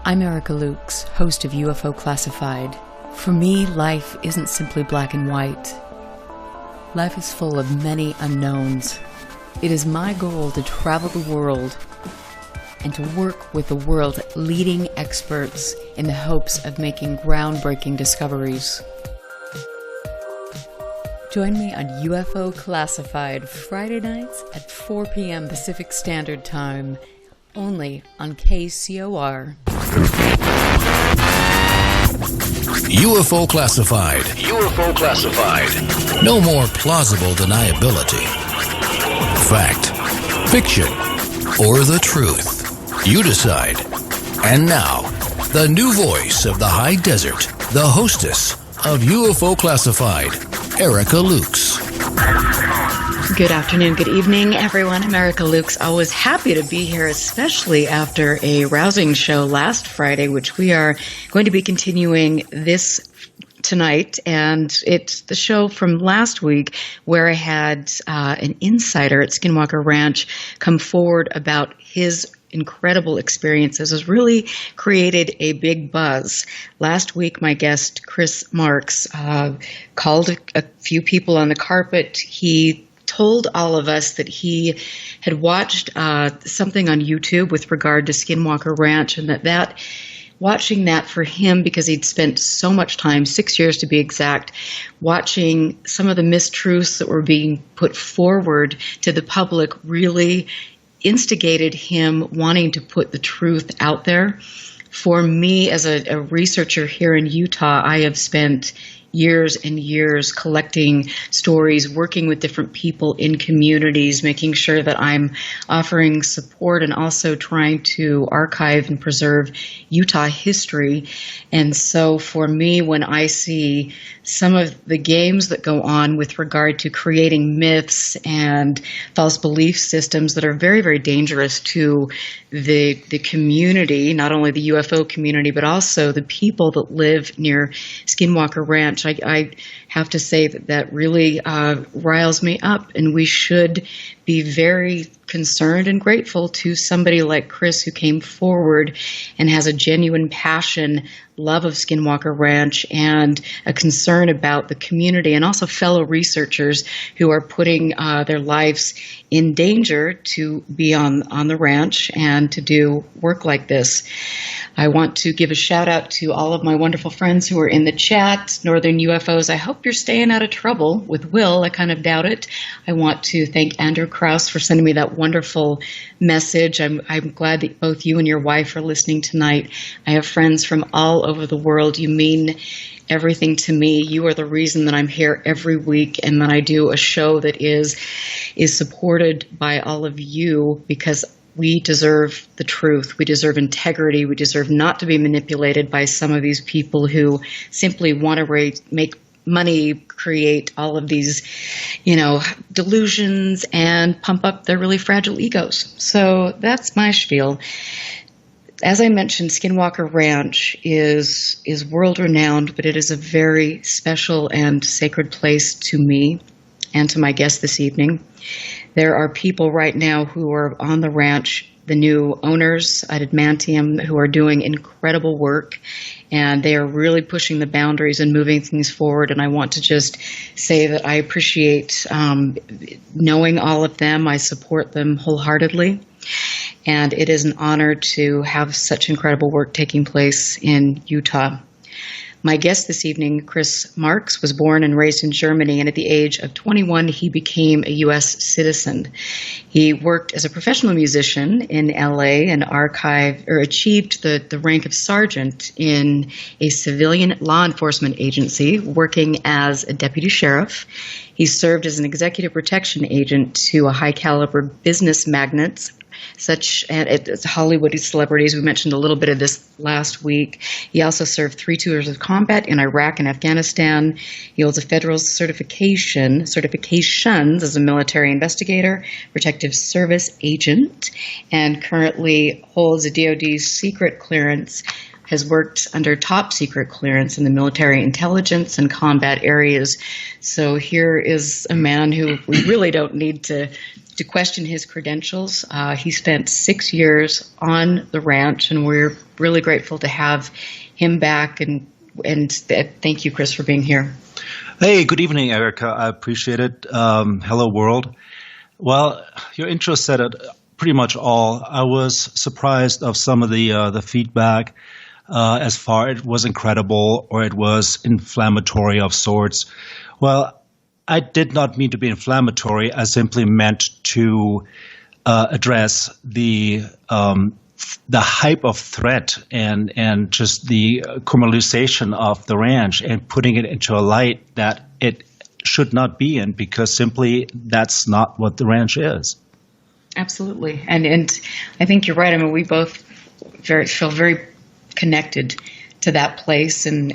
I'm Erica Lukes, host of UFO Classified. For me, life isn't simply black and white. Life is full of many unknowns. It is my goal to travel the world and to work with the world's leading experts in the hopes of making groundbreaking discoveries. Join me on UFO Classified Friday nights at 4 p.m. Pacific Standard Time, only on KCOR. UFO Classified. UFO Classified. No more plausible deniability. Fact, fiction, or the truth. You decide. And now, the new voice of the high desert, the hostess of UFO Classified, Erica Lukes. Good afternoon, good evening, everyone. I'm Erica Lukes. Always happy to be here, especially after a rousing show last Friday, which we are going to be continuing this tonight. And it's the show from last week where I had an insider at Skinwalker Ranch come forward about his incredible experiences. Has really created a big buzz. Last week, my guest, Chris Marx, called a few people on the carpet. He told all of us that he had watched something on YouTube with regard to Skinwalker Ranch, and that watching that for him, because he'd spent so much time, 6 years to be exact, watching some of the mistruths that were being put forward to the public, really instigated him wanting to put the truth out there. For me, as a researcher here in Utah, I have spent years and years collecting stories, working with different people in communities, making sure that I'm offering support and also trying to archive and preserve Utah history. And so for me, when I see some of the games that go on with regard to creating myths and false belief systems that are very, very dangerous to the community, not only the UFO community, but also the people that live near Skinwalker Ranch, I have to say that really riles me up, and we should be very concerned and grateful to somebody like Chris, who came forward and has a genuine passion, love of Skinwalker Ranch, and a concern about the community, and also fellow researchers who are putting their lives in danger to be on the ranch and to do work like this. I want to give a shout out to all of my wonderful friends who are in the chat. Northern UFOs, I hope you're staying out of trouble with Will. I kind of doubt it. I want to thank Andrew Krause for sending me that wonderful message. I'm glad that both you and your wife are listening tonight. I have friends from all over the world. You mean everything to me. You are the reason that I'm here every week and that I do a show that is supported by all of you, because we deserve the truth. We deserve integrity. We deserve not to be manipulated by some of these people who simply want to make money, create all of these, delusions and pump up their really fragile egos. So that's my spiel. As I mentioned, Skinwalker Ranch is world-renowned, but it is a very special and sacred place to me and to my guest this evening. There are people right now who are on the ranch, the new owners at Adamantium, who are doing incredible work, and they are really pushing the boundaries and moving things forward. And I want to just say that I appreciate knowing all of them. I support them wholeheartedly. And it is an honor to have such incredible work taking place in Utah. My guest this evening, Chris Marx, was born and raised in Germany, and at the age of 21, he became a U.S. citizen. He worked as a professional musician in L.A. and achieved the rank of sergeant in a civilian law enforcement agency, working as a deputy sheriff. He served as an executive protection agent to a high-caliber business magnates, such as Hollywood celebrities. We mentioned a little bit of this last week. He also served 3 tours of combat in Iraq and Afghanistan. He holds a federal certifications as a military investigator, protective service agent, and currently holds a DoD secret clearance. Has worked under top secret clearance in the military intelligence and combat areas. So here is a man who we really don't need to to question his credentials. He spent 6 years on the ranch, and we're really grateful to have him back. And thank you, Chris, for being here. Hey, good evening, Erica. I appreciate it. Hello, world. Well, your intro said it pretty much all. I was surprised of some of the feedback. As far it was incredible or it was inflammatory of sorts. Well, I did not mean to be inflammatory. I simply meant to address the hype of threat and just the criminalization of the ranch and putting it into a light that it should not be in, because simply that's not what the ranch is. Absolutely. And I think you're right. I mean, we both feel very connected to that place, and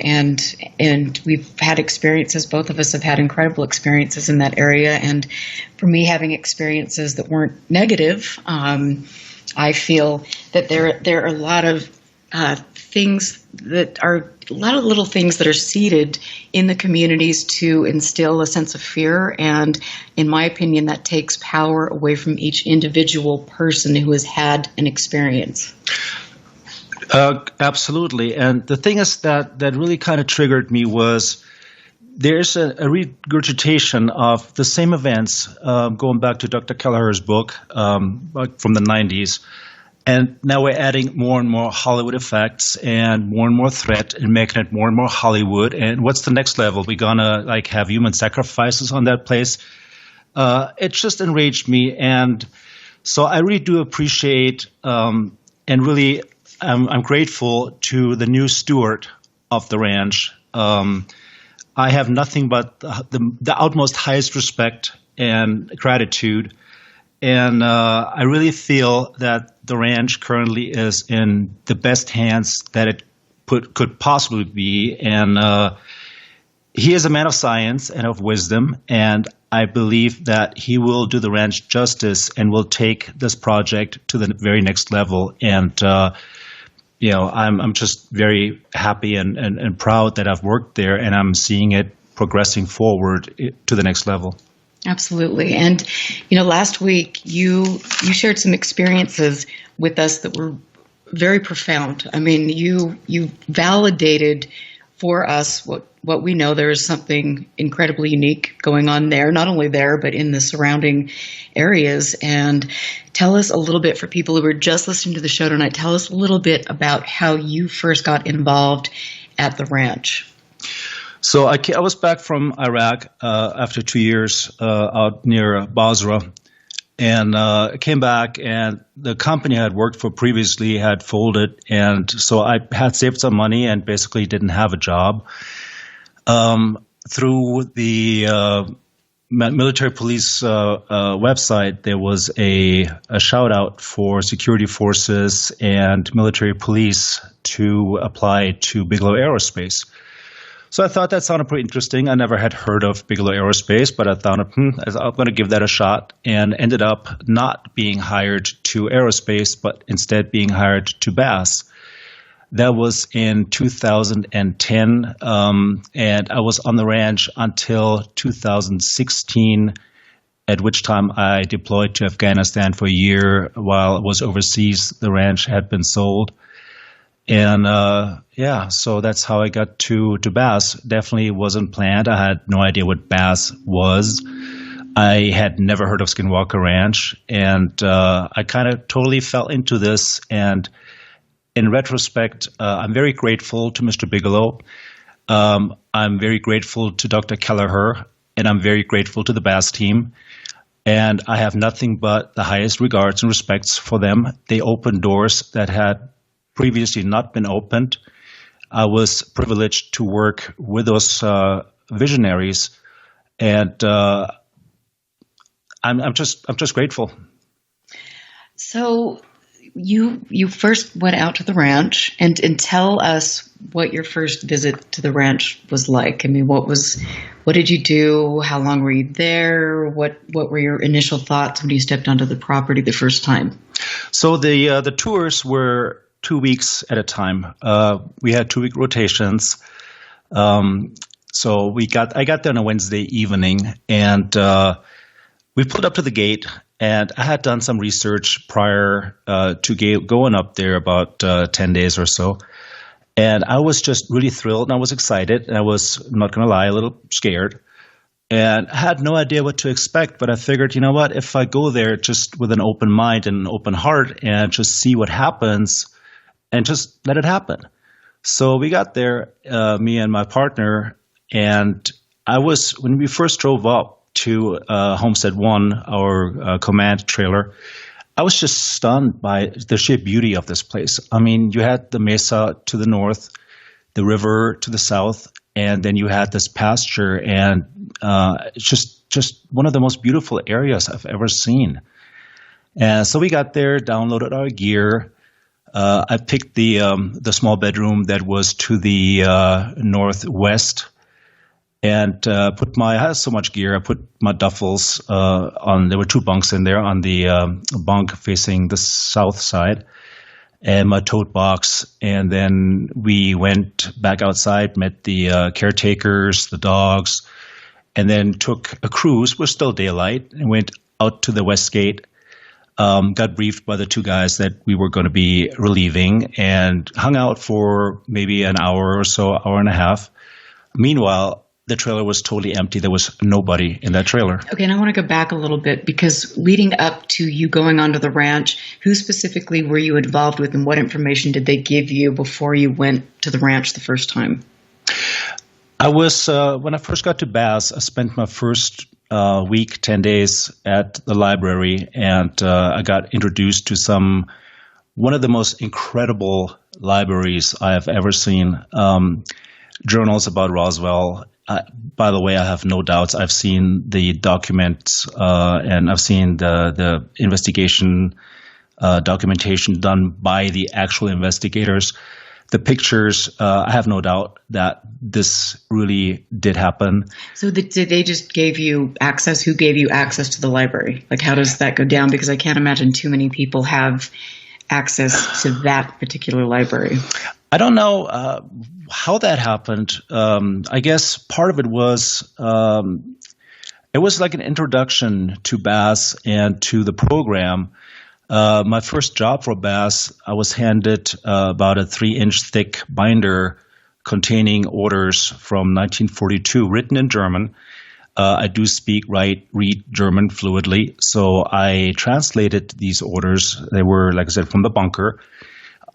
we've had experiences. Both of us have had incredible experiences in that area, and for me, having experiences that weren't negative, I feel that there are a lot of things that are a lot of little things that are seeded in the communities to instill a sense of fear, and in my opinion, that takes power away from each individual person who has had an experience. Absolutely. And the thing is that really kind of triggered me was there's a regurgitation of the same events, going back to Dr. Kelleher's book from the 90s. And now we're adding more and more Hollywood effects and more threat and making it more and more Hollywood. And what's the next level? We're going to have human sacrifices on that place? It just enraged me. And so I really do appreciate and really I'm grateful to the new steward of the ranch. I have nothing but the utmost highest respect and gratitude. And I really feel that the ranch currently is in the best hands that it could possibly be. And he is a man of science and of wisdom. And I believe that he will do the ranch justice and will take this project to the very next level. And I'm just very happy and proud that I've worked there, and I'm seeing it progressing forward to the next level. Absolutely. And, last week you shared some experiences with us that were very profound. I mean, you validated for us what we know. There is something incredibly unique going on there, not only there, but in the surrounding areas. And tell us a little bit, for people who were just listening to the show tonight, tell us a little bit about how you first got involved at the ranch. So I was back from Iraq after 2 years out near Basra, and came back, and the company I had worked for previously had folded, and so I had saved some money and basically didn't have a job. Through the military police website, there was a shout out for security forces and military police to apply to Bigelow Aerospace. So I thought that sounded pretty interesting. I never had heard of Bigelow Aerospace, but I thought, I'm going to give that a shot, and ended up not being hired to aerospace, but instead being hired to Bass. That was in 2010, and I was on the ranch until 2016, at which time I deployed to Afghanistan for a year. While I was overseas, the ranch had been sold. And so that's how I got to Bass. Definitely wasn't planned. I had no idea what Bass was. I had never heard of Skinwalker Ranch, and I kind of totally fell into this. And in retrospect, I'm very grateful to Mr. Bigelow. I'm very grateful to Dr. Kelleher, and I'm very grateful to the Bass team. And I have nothing but the highest regards and respects for them. They opened doors that had previously not been opened. I was privileged to work with those visionaries, and I'm just grateful. So you first went out to the ranch, and tell us what your first visit to the ranch was like. I mean, what did you do? How long were you there? What were your initial thoughts when you stepped onto the property the first time? So the tours were 2 weeks at a time. We had 2-week rotations. So I got there on a Wednesday evening, and we pulled up to the gate. And I had done some research prior to going up there about 10 days or so. And I was just really thrilled and I was excited. And I was, I'm not going to lie, a little scared. And I had no idea what to expect. But I figured, you know what, if I go there just with an open mind and an open heart and just see what happens and just let it happen. So we got there, me and my partner, and when we first drove up to Homestead 1, our command trailer, I was just stunned by the sheer beauty of this place. I mean, you had the mesa to the north, the river to the south, and then you had this pasture, and it's just one of the most beautiful areas I've ever seen. And so we got there, downloaded our gear. I picked the small bedroom that was to the northwest. And I had so much gear. I put my duffels there were 2 bunks in there, on the bunk facing the south side, and my tote box. And then we went back outside, met the caretakers, the dogs, and then took a cruise. We're still daylight, and went out to the west gate. Got briefed by the 2 guys that we were going to be relieving, and hung out for maybe an hour or so, hour and a half. Meanwhile, the trailer was totally empty. There was nobody in that trailer. Okay, and I want to go back a little bit, because leading up to you going onto the ranch, who specifically were you involved with, and what information did they give you before you went to the ranch the first time? I was, when I first got to Bass, I spent my first week, 10 days at the library, and I got introduced to one of the most incredible libraries I have ever seen. Journals about Roswell. By the way, I have no doubts. I've seen the documents and I've seen the investigation documentation done by the actual investigators. The pictures, I have no doubt that this really did happen. So did they just gave you access? Who gave you access to the library? Like, how does that go down? Because I can't imagine too many people have access to that particular library. I don't know how that happened. I guess part of it was it was like an introduction to Bass and to the program. My first job for Bass, I was handed about a 3-inch thick binder containing orders from 1942, written in German. I do speak, write, read German fluidly, so I translated these orders. They were, like I said, from the bunker.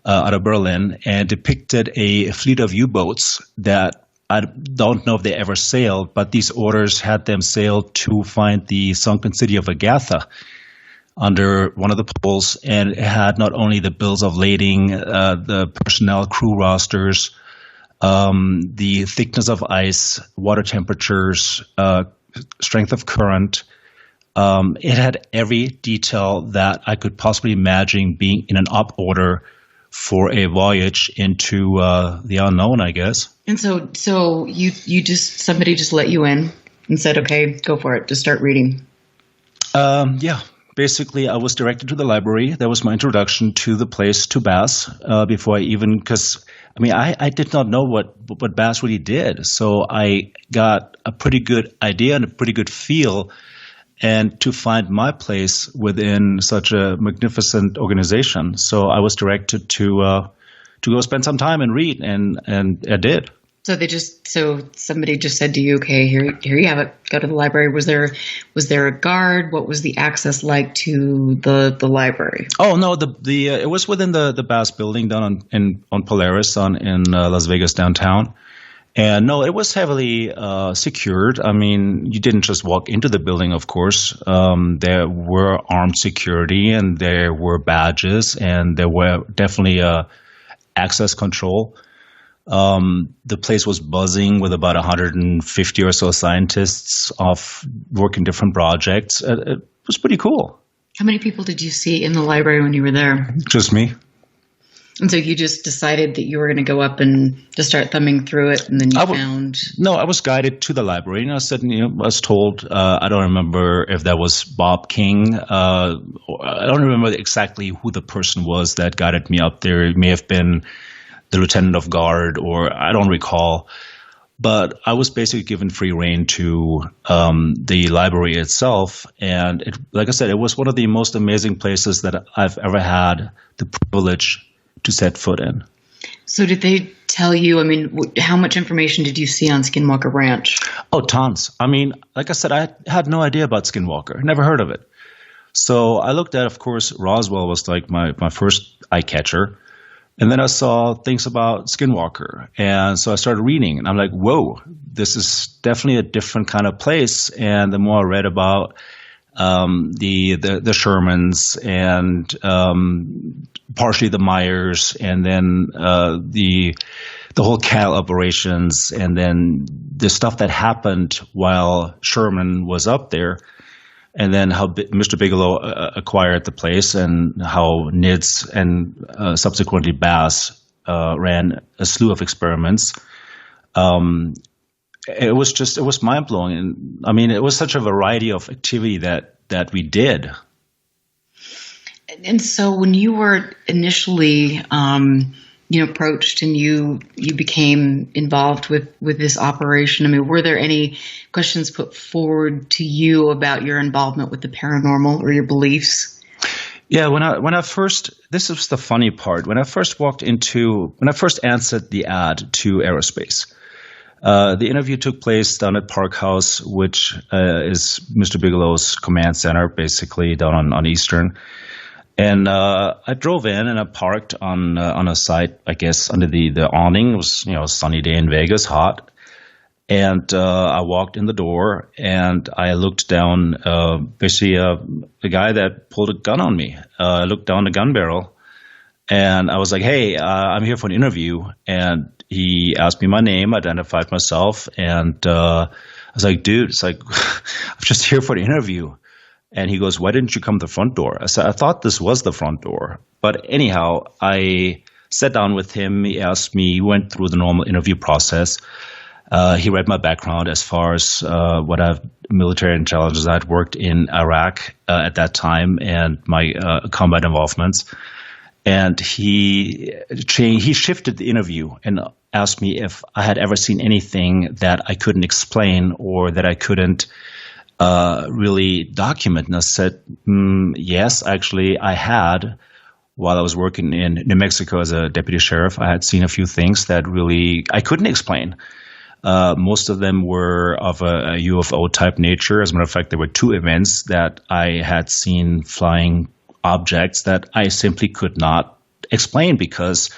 Out of Berlin, and depicted a fleet of U-boats that I don't know if they ever sailed, but these orders had them sail to find the sunken city of Agatha under one of the poles, and it had not only the bills of lading, the personnel crew rosters, the thickness of ice, water temperatures, strength of current. It had every detail that I could possibly imagine being in an op order for a voyage into the unknown, I guess. And so somebody just let you in and said, okay, go for it, just start reading. Yeah, basically I was directed to the library. That was my introduction to the place, to Bass, before because I did not know what Bass really did. So I got a pretty good idea and a pretty good feel, and to find my place within such a magnificent organization. So I was directed to go spend some time and read, and I did. So somebody just said to you, okay, here you have it, go to the library. Was there a guard? What was the access like to the library? Oh no, it was within the Bass building down on Polaris in Las Vegas downtown. And no, it was heavily secured. I mean, you didn't just walk into the building, of course. There were armed security, and there were badges, and there were definitely access control. The place was buzzing with about 150 or so scientists off working different projects. It was pretty cool. How many people did you see in the library when you were there? Just me. And so you just decided that you were going to go up and just start thumbing through it, and then found... No, I was guided to the library, and I was told, I don't remember if that was Bob King. I don't remember exactly who the person was that guided me up there. It may have been the lieutenant of guard, or I don't recall. But I was basically given free rein to the library itself. And like I said, it was one of the most amazing places that I've ever had the privilege to set foot in. So did they tell you, I mean, how much information did you see on Skinwalker Ranch? Oh, tons. I mean, like I said, I had no idea about Skinwalker. Never heard of it. So I looked at, of course, Roswell was like my first eye catcher. And then I saw things about Skinwalker. And so I started reading. And I'm like, whoa, this is definitely a different kind of place. And the more I read about the Shermans and partially the Myers, and then the whole cattle operations, and then the stuff that happened while Sherman was up there, and then how Mr. Bigelow acquired the place, and how NIDS and subsequently Bass ran a slew of experiments. It was mind blowing, and I mean, it was such a variety of activity that we did. And so, when you were initially, approached and you became involved with this operation, I mean, were there any questions put forward to you about your involvement with the paranormal or your beliefs? Yeah, when I first, this was the funny part. When I first answered the ad to Aerospace. The interview took place down at Park House, which is Mr. Bigelow's command center, basically down on Eastern. And I drove in and I parked on a site, I guess, under the awning. It was, a sunny day in Vegas, hot. And I walked in the door and I looked down, basically the guy that pulled a gun on me. I looked down the gun barrel and I was like, hey, I'm here for an interview. And he asked me my name, identified myself, and I was like, dude, it's like, I'm just here for the interview. And he goes, why didn't you come to the front door? I said, I thought this was the front door. But anyhow, I sat down with him. He asked me, he went through the normal interview process. He read my background as far as what I've military intelligence. I'd worked in Iraq at that time, and my combat involvements. And he shifted the interview and asked me if I had ever seen anything that I couldn't explain or that I couldn't really document. And I said, yes, actually, I had. While I was working in New Mexico as a deputy sheriff, I had seen a few things that really I couldn't explain. Most of them were of a UFO type nature. As a matter of fact, there were two events that I had seen flying objects that I simply could not explain because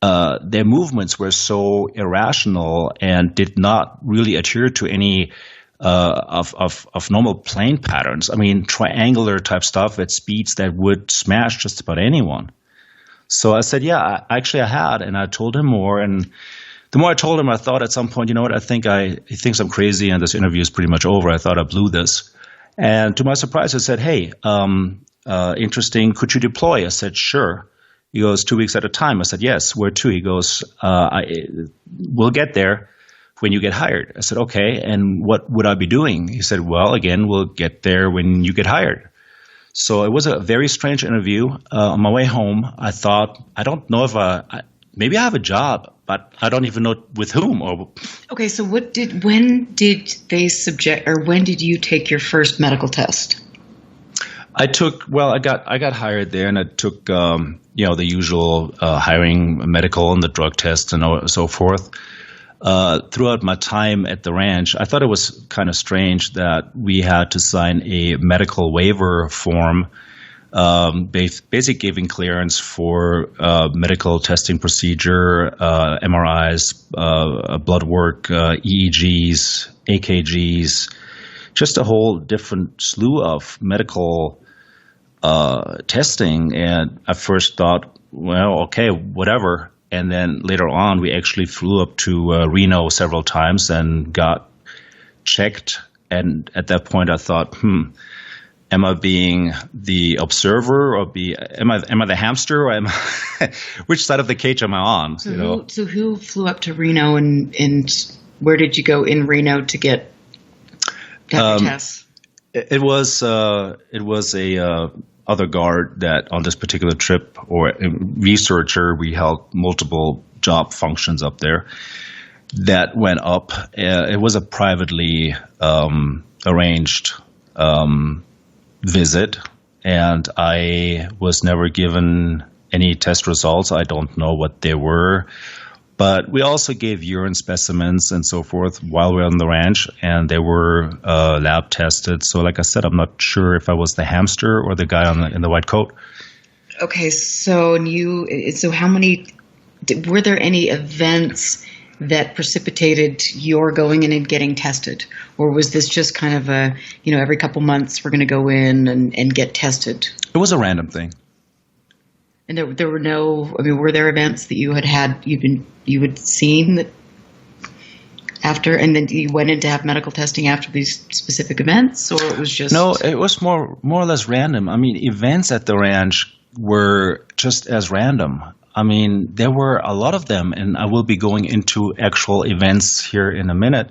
their movements were so irrational and did not really adhere to any of normal plane patterns. I mean, triangular type stuff at speeds that would smash just about anyone. So I said, yeah, I had, and I told him more. And the more I told him, I thought at some point, you know what, he thinks I'm crazy and this interview is pretty much over. I thought I blew this. And to my surprise, I said, hey, interesting. Could you deploy? I said, sure. He goes, 2 weeks at a time. I said, yes. Where to? He goes, we'll get there when you get hired. I said, okay. And what would I be doing? He said, well, again, we'll get there when you get hired. So it was a very strange interview. On my way home, I thought, I don't know if maybe I have a job, but I don't even know with whom. Okay. So when did you take your first medical test? I got hired there, and I took, the usual hiring, medical, and the drug test, and so forth. Throughout my time at the ranch, I thought it was kind of strange that we had to sign a medical waiver form, basically giving clearance for medical testing procedure, MRIs, blood work, EEGs, AKGs, just a whole different slew of medical testing. And I first thought, well, okay, whatever. And then later on, we actually flew up to Reno several times and got checked. And at that point, I thought, am I being the observer, or am I the hamster, or which side of the cage am I on? So who flew up to Reno, and where did you go in Reno to get that test? It was a other guard that on this particular trip, or a researcher. We held multiple job functions up there. that went up. It was a privately arranged visit, and I was never given any test results. I don't know what they were. But we also gave urine specimens and so forth while we were on the ranch, and they were lab tested. So like I said, I'm not sure if I was the hamster or the guy in the white coat. Okay, so how many, were there any events that precipitated your going in and getting tested? Or was this just kind of a, every couple months we're going to go in and get tested? It was a random thing. And there were no, were there events that you had seen that after, and then you went in to have medical testing after these specific events, or it was just? No, it was more or less random. Events at the ranch were just as random. There were a lot of them, and I will be going into actual events here in a minute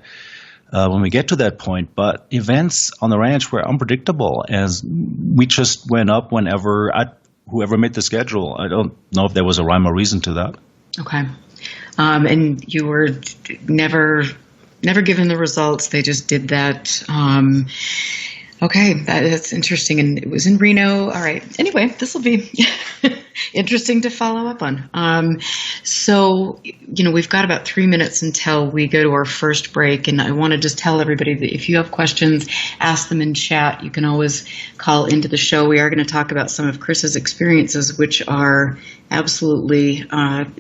when we get to that point. But events on the ranch were unpredictable, as we just went up whenever whoever made the schedule. I don't know if there was a rhyme or reason to that. Okay. And you were never given the results. They just did that. Okay, that's interesting. And it was in Reno. All right. Anyway, this will be interesting to follow up on. So, we've got about 3 minutes until we go to our first break. And I want to just tell everybody that if you have questions, ask them in chat. You can always call into the show. We are going to talk about some of Chris's experiences, which are absolutely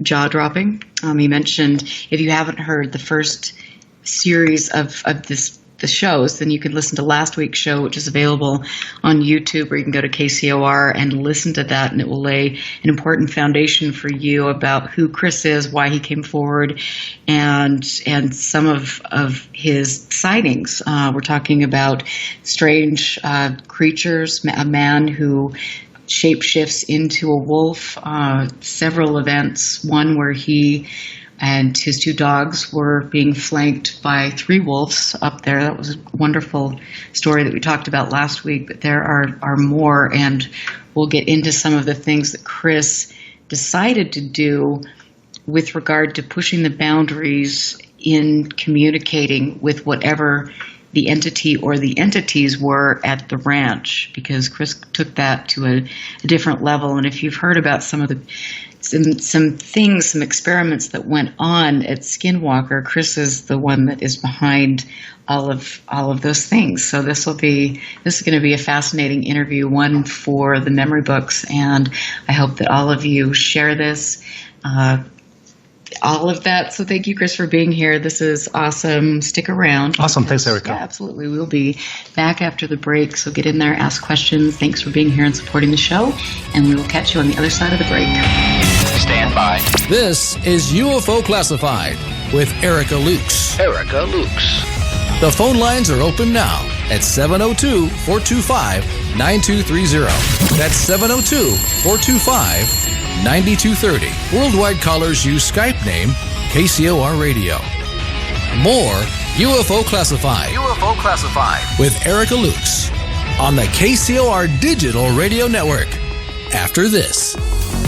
jaw-dropping. He mentioned, if you haven't heard the first series of the shows, then you can listen to last week's show, which is available on YouTube, or you can go to KCOR and listen to that, and it will lay an important foundation for you about who Chris is, why he came forward, and some of his sightings. We're talking about strange creatures, a man who shapeshifts into a wolf, several events, one where he and his two dogs were being flanked by 3 wolves up there. That was a wonderful story that we talked about last week, but there are more, and we'll get into some of the things that Chris decided to do with regard to pushing the boundaries in communicating with whatever the entity or the entities were at the ranch, because Chris took that to a different level. And if you've heard about some experiments that went on at Skinwalker, Chris is the one that is behind all of those things. So this is going to be a fascinating interview, one for the memory books, and I hope that all of you share this. All of that. So thank you, Chris, for being here. This is awesome. Stick around. Awesome. Thanks, Erica. Yeah, absolutely. We'll be back after the break. So get in there, ask questions. Thanks for being here and supporting the show. And we will catch you on the other side of the break. Stand by. This is UFO Classified with Erica Lukes. The phone lines are open now at 702-425-9230. That's 702-425-9230. Worldwide callers use Skype name KCOR Radio. More UFO Classified with Erica Lukes on the KCOR Digital Radio Network. After this.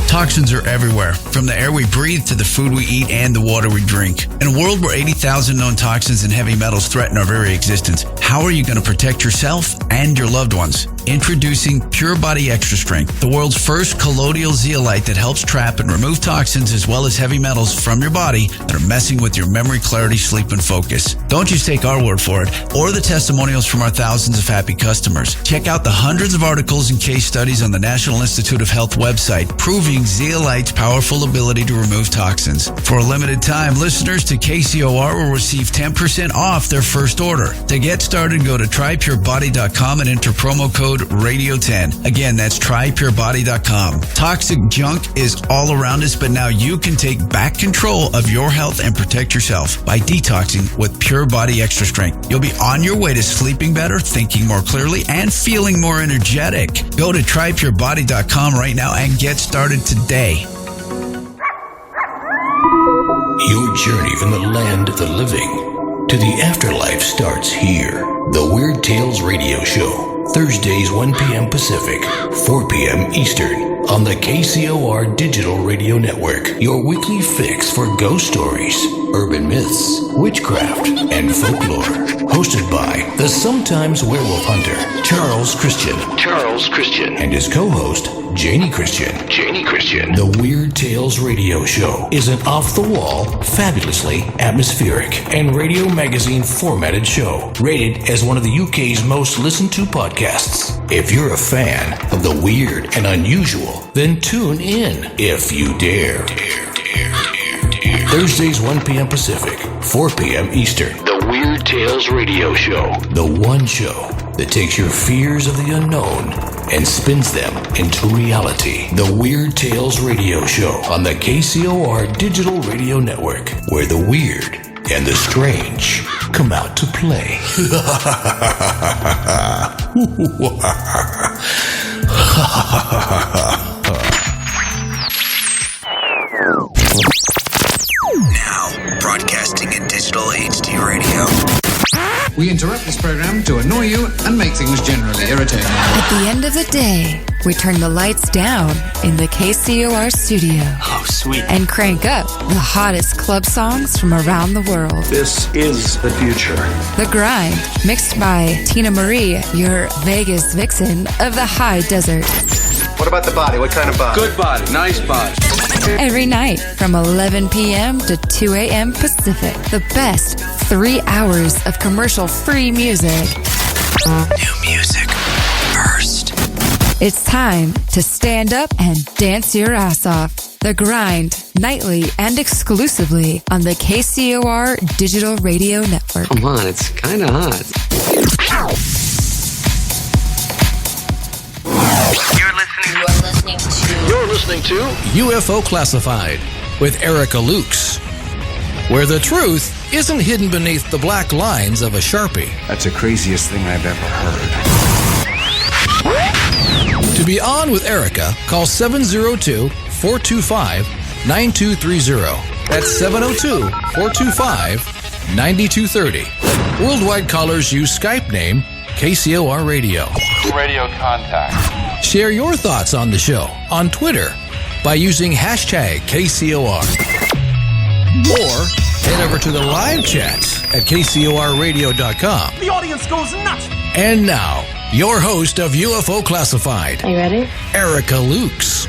Toxins are everywhere, from the air we breathe to the food we eat and the water we drink. In a world where 80,000 known toxins and heavy metals threaten our very existence, how are you going to protect yourself and your loved ones? Introducing Pure Body Extra Strength, the world's first colloidal zeolite that helps trap and remove toxins as well as heavy metals from your body that are messing with your memory, clarity, sleep, and focus. Don't just take our word for it or the testimonials from our thousands of happy customers. Check out the hundreds of articles and case studies on the National Institute of Health website proving zeolite's powerful ability to remove toxins. For a limited time, listeners to KCOR will receive 10% off their first order. To get started, go to trypurebody.com and enter promo code RADIO10. Again, that's trypurebody.com. Toxic junk is all around us, but now you can take back control of your health and protect yourself by detoxing with Pure Body Extra Strength. You'll be on your way to sleeping better, thinking more clearly, and feeling more energetic. Go to trypurebody.com right now and get started today. Your journey from the land of the living to the afterlife starts here. The Weird Tales Radio Show. Thursdays, 1 p.m. Pacific, 4 p.m. Eastern. on the KCOR Digital Radio Network. Your weekly fix for ghost stories, urban myths, witchcraft, and folklore. Hosted by the sometimes werewolf hunter, Charles Christian. And his co-host, Janie Christian. The Weird Tales Radio Show is an off-the-wall, fabulously atmospheric, and radio magazine formatted show, rated as one of the UK's most listened to podcasts. If you're a fan of the weird and unusual, then tune in if you dare. Thursdays 1 p.m. Pacific, 4 p.m. Eastern. The Weird Tales Radio Show. The one show that takes your fears of the unknown and spins them into reality. The Weird Tales Radio Show on the KCOR Digital Radio Network, where the weird and the strange come out to play. Now, broadcasting in digital HD radio. We interrupt this program to annoy you and make things generally irritating. At the end of the day, we turn the lights down in the KCOR studio. Oh, sweet. And crank up the hottest club songs from around the world. This is the future. The Grind, mixed by Tina Marie, your Vegas vixen of the high desert. What about the body? What kind of body? Good body. Nice body. Every night from 11 p.m. to 2 a.m. Pacific. The best 3 hours of commercial-free music. New music first. It's time to stand up and dance your ass off. The Grind, nightly and exclusively on the KCOR Digital Radio Network. Come on, it's kind of hot. You're listening to UFO Classified with Erica Lukes, where the truth isn't hidden beneath the black lines of a Sharpie. That's the craziest thing I've ever heard. To be on with Erica, call 702-425-9230. That's 702-425-9230. Worldwide callers use Skype name KCOR Radio. Radio contact. Share your thoughts on the show on Twitter by using hashtag KCOR. Or head over to the live chats at KCORradio.com. The audience goes nuts. And now, your host of UFO Classified. Are you ready? Erica Lukes.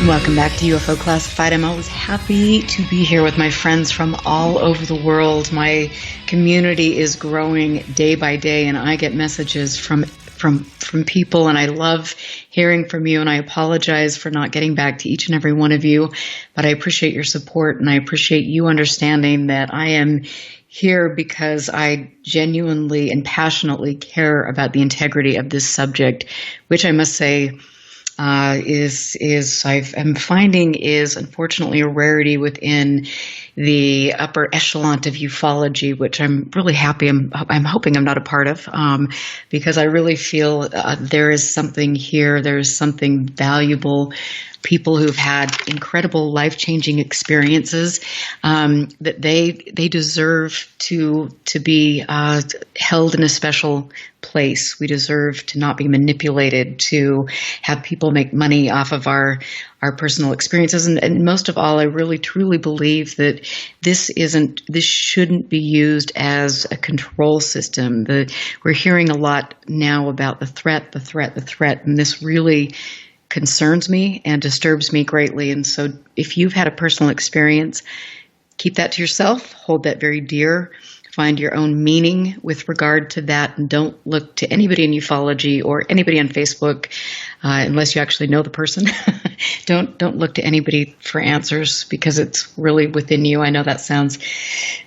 Welcome back to UFO Classified. I'm always happy to be here with my friends from all over the world. My community is growing day by day, and I get messages from people, and I love hearing from you, and I apologize for not getting back to each and every one of you, but I appreciate your support, and I appreciate you understanding that I am here because I genuinely and passionately care about the integrity of this subject, which I must say I'm finding is unfortunately a rarity within the upper echelon of ufology, which I'm really happy. I'm hoping I'm not a part of, because I really feel there is something here. There is something valuable. People who've had incredible life-changing experiences, that they deserve to be held in a special place. We deserve to not be manipulated, to have people make money off of our personal experiences. And most of all, I really truly believe that this shouldn't be used as a control system. We're hearing a lot now about the threat, and this really concerns me and disturbs me greatly. And so if you've had a personal experience, keep that to yourself, hold that very dear, find your own meaning with regard to that, and don't look to anybody in ufology or anybody on Facebook, unless you actually know the person. Don't look to anybody for answers, because it's really within you. I know that sounds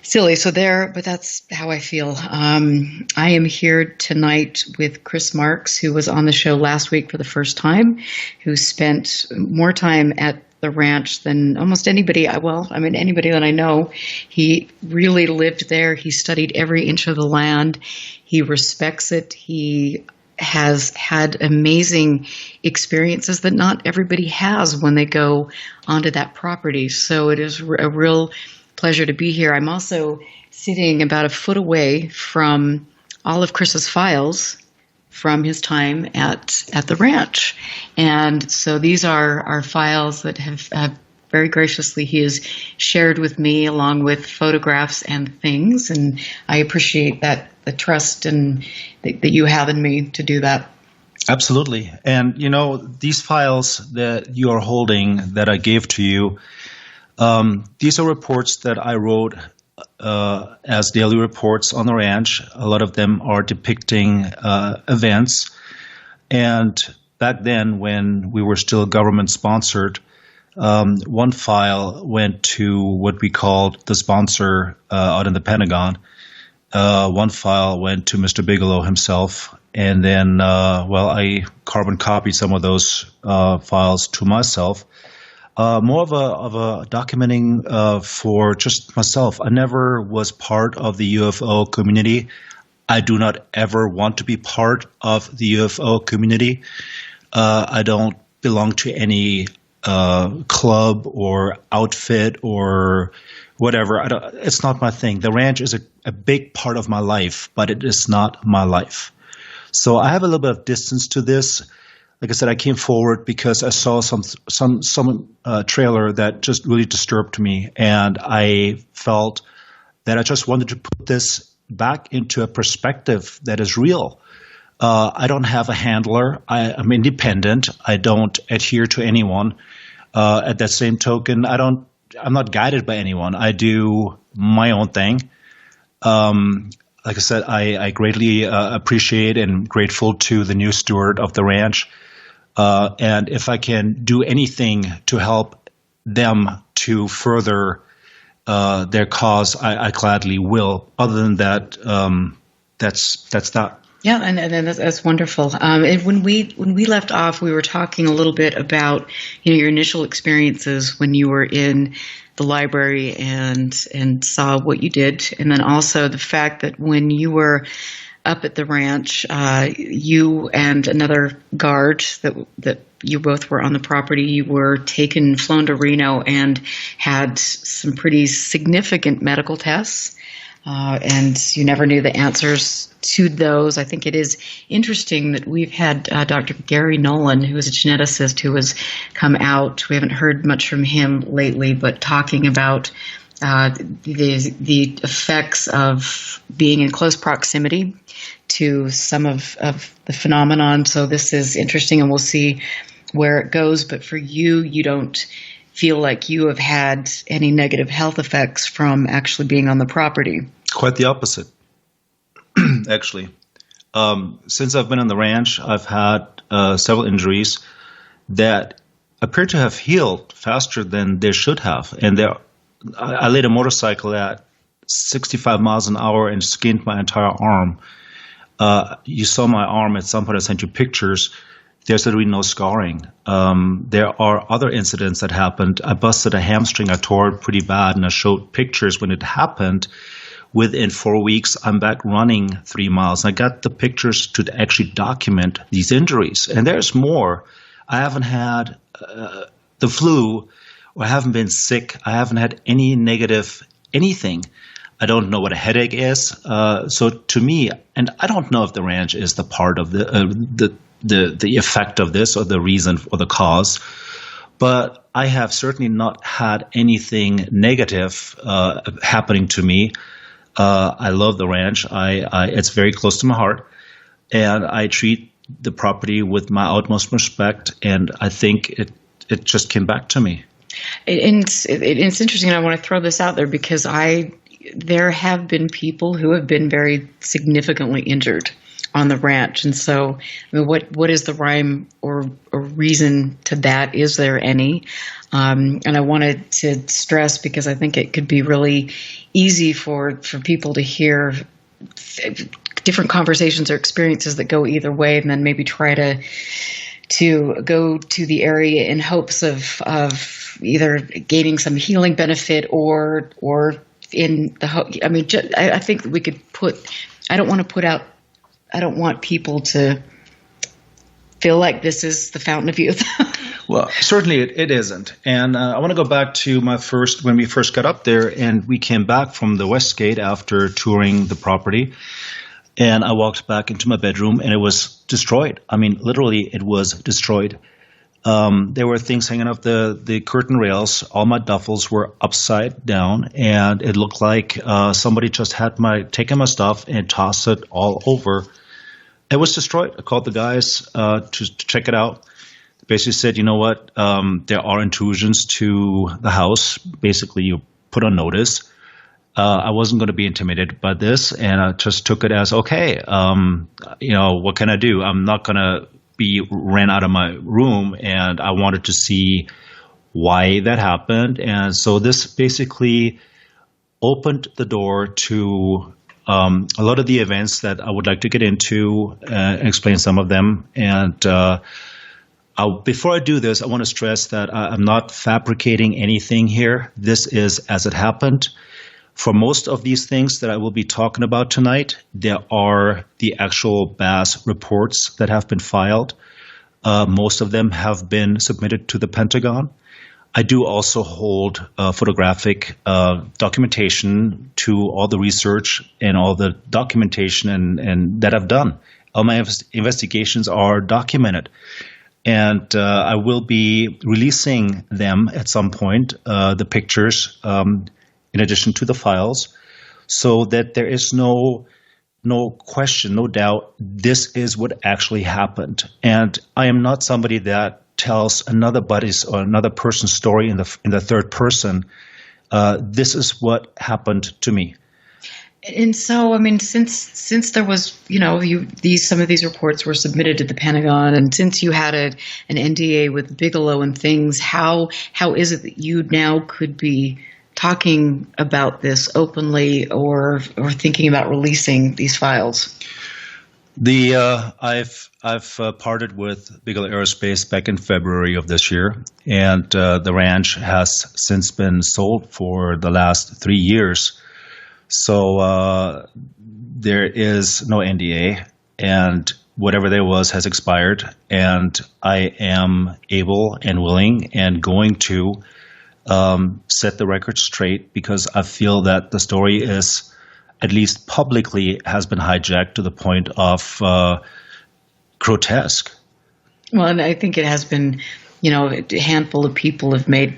silly, but that's how I feel. I am here tonight with Chris Marx, who was on the show last week for the first time, who spent more time at the ranch than almost anybody. Anybody that I know. He really lived there. He studied every inch of the land. He respects it. He has had amazing experiences that not everybody has when they go onto that property. So it is a real pleasure to be here. I'm also sitting about a foot away from all of Chris's files, from his time at the ranch. And so these are files that have very graciously he has shared with me, along with photographs and things. And I appreciate that, the trust and that you have in me to do that. Absolutely. And, these files that you are holding that I gave to you, these are reports that I wrote as daily reports on the ranch. A lot of them are depicting events. And back then, when we were still government-sponsored, one file went to what we called the sponsor out in the Pentagon. One file went to Mr. Bigelow himself. And then, I carbon copied some of those files to myself. More of a documenting for just myself. I never was part of the UFO community. I do not ever want to be part of the UFO community. I don't belong to any club or outfit or whatever. It's not my thing. The ranch is a big part of my life, but it is not my life. So I have a little bit of distance to this. Like I said, I came forward because I saw some trailer that just really disturbed me, and I felt that I just wanted to put this back into a perspective that is real. I don't have a handler. I'm independent. I don't adhere to anyone. At that same token, I'm not guided by anyone. I do my own thing. Like I said, I greatly appreciate and grateful to the new steward of the ranch. And if I can do anything to help them to further their cause, I gladly will. Other than that, that's that. Yeah, and that's wonderful. And when we left off, we were talking a little bit about your initial experiences when you were in the library and saw what you did, and then also the fact that when you were up at the ranch, you and another guard that you both were on the property, you were flown to Reno and had some pretty significant medical tests. And you never knew the answers to those. I think it is interesting that we've had Dr. Gary Nolan, who is a geneticist who has come out. We haven't heard much from him lately, but talking about the effects of being in close proximity to some of the phenomenon. So this is interesting, and we'll see where it goes. But for you, you don't feel like you have had any negative health effects from actually being on the property. Quite the opposite, actually. Since I've been on the ranch, I've had several injuries that appear to have healed faster than they should have. And I laid a motorcycle at 65 miles an hour and skinned my entire arm. You saw my arm at some point. I sent you pictures. There's literally no scarring. There are other incidents that happened. I busted a hamstring. I tore it pretty bad, and I showed pictures when it happened. Within 4 weeks, I'm back running 3 miles. I got the pictures to actually document these injuries. And there's more. I haven't had the flu, or I haven't been sick. I haven't had any negative anything. I don't know what a headache is. So to me, and I don't know if the ranch is the part of the effect of this or the reason or the cause, but I have certainly not had anything negative happening to me. I love the ranch. It's very close to my heart, and I treat the property with my utmost respect, and I think it just came back to me. It's interesting. I want to throw this out there because there have been people who have been very significantly injured on the ranch. And so, I mean, what is the rhyme or reason to that? Is there any? And I wanted to stress, because I think it could be really easy for people to hear different conversations or experiences that go either way, and then maybe try to go to the area in hopes of either gaining some healing benefit or in the hope. I mean, I think we could I don't want people to feel like this is the fountain of youth. Well, certainly it isn't. And I want to go back to when we first got up there and we came back from the West Gate after touring the property. And I walked back into my bedroom, and it was destroyed. I mean, literally, it was destroyed. There were things hanging off the curtain rails. All my duffels were upside down, and it looked like somebody just had taken my stuff and tossed it all over. It was destroyed. I called the guys to check it out. They basically said, you know what, there are intrusions to the house. Basically, you put on notice. I wasn't going to be intimidated by this, and I just took it as, okay, what can I do? I'm not going to be ran out of my room, and I wanted to see why that happened. And so this basically opened the door to a lot of the events that I would like to get into and explain some of them. And before I do this, I want to stress that I'm not fabricating anything here. This is as it happened. For most of these things that I will be talking about tonight, there are the actual BAS reports that have been filed. Most of them have been submitted to the Pentagon. I do also hold photographic documentation to all the research and all the documentation and that I've done. All my investigations are documented. And I will be releasing them at some point, the pictures, in addition to the files, so that there is no question, no doubt, this is what actually happened. And I am not somebody that tells another person's story in the third person. This is what happened to me. And so, I mean, since there was, some of these reports were submitted to the Pentagon, and since you had an NDA with Bigelow and things, how is it that you now could be talking about this openly or thinking about releasing these files? I've parted with Bigelow Aerospace back in February of this year, and the ranch has since been sold for the last 3 years. So there is no NDA, and whatever there was has expired, and I am able and willing and going to set the record straight, because I feel that the story is, at least publicly, has been hijacked to the point of grotesque. Well, and I think it has been, a handful of people have made,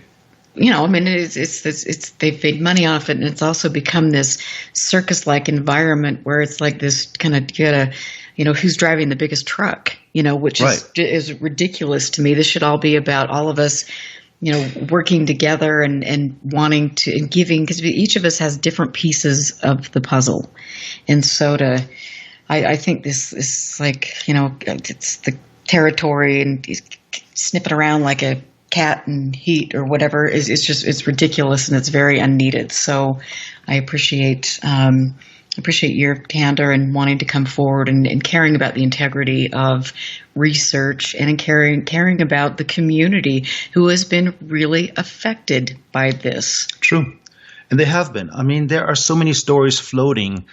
they've made money off it, and it's also become this circus-like environment where it's like this kind of, who's driving the biggest truck, which is ridiculous to me. This should all be about all of us, working together and wanting to and giving, because each of us has different pieces of the puzzle. And so I think this is like, it's the territory and sniffing around like a cat in heat or whatever it's ridiculous, and it's very unneeded. So I appreciate your candor and wanting to come forward and caring about the integrity of research and caring about the community who has been really affected by this. True. And they have been. I mean, there are so many stories floating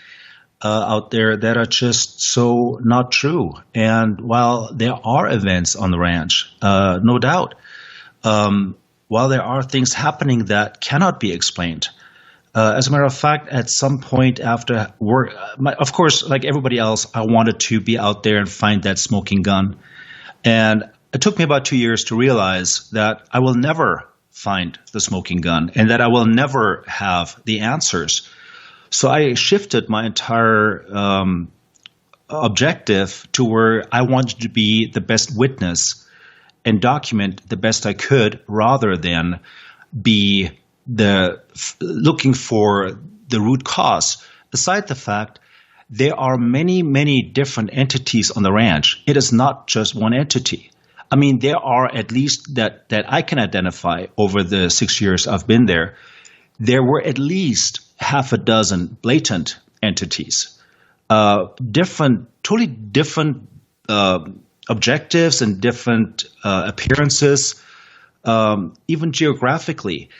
out there that are just so not true. And while there are events on the ranch, no doubt, while there are things happening that cannot be explained, as a matter of fact, at some point after work, of course, like everybody else, I wanted to be out there and find that smoking gun. And it took me about 2 years to realize that I will never find the smoking gun and that I will never have the answers. So I shifted my entire objective to where I wanted to be the best witness and document the best I could, rather than be looking for the root cause. Aside the fact, there are many, many different entities on the ranch. It is not just one entity. I mean, there are, at least that I can identify over the 6 years I've been there, there were at least half a dozen blatant entities, totally different objectives and different appearances, even geographically.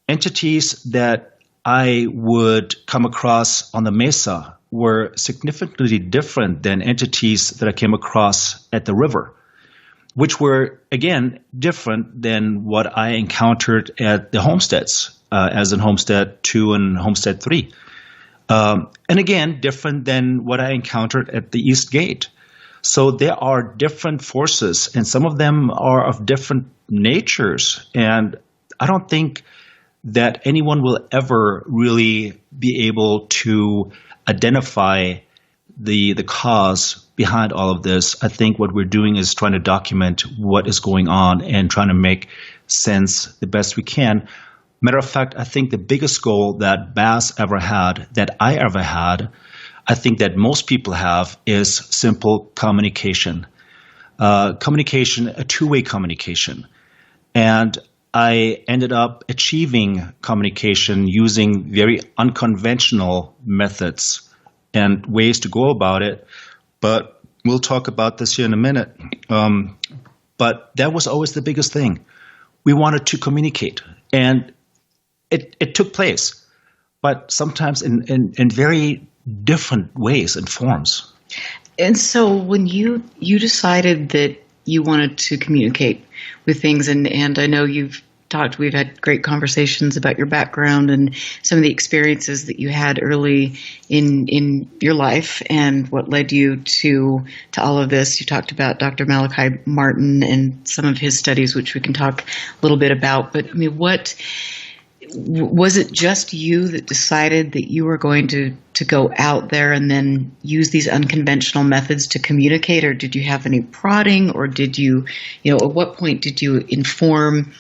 Entities that I would come across on the mesa were significantly different than entities that I came across at the river, which were, again, different than what I encountered at the homesteads, as in Homestead 2 and Homestead 3. And again, different than what I encountered at the East Gate. So there are different forces, and some of them are of different natures. And I don't think that anyone will ever really be able to identify the cause behind all of this. I think what we're doing is trying to document what is going on and trying to make sense the best we can. Matter of fact, I think the biggest goal that Bass ever had, that I ever had, I think that most people have, is simple communication. Communication, a two-way communication. And I ended up achieving communication using very unconventional methods and ways to go about it. But we'll talk about this here in a minute. But that was always the biggest thing. We wanted to communicate. And it took place, but sometimes in very different ways and forms. And so when you decided that you wanted to communicate with things, and I know we've had great conversations about your background and some of the experiences that you had early in your life and what led you to all of this. You talked about Dr. Malachi Martin and some of his studies, which we can talk a little bit about. But I mean, was it just you that decided that you were going to go out there and then use these unconventional methods to communicate, or did you have any prodding, or did you at what point did you inform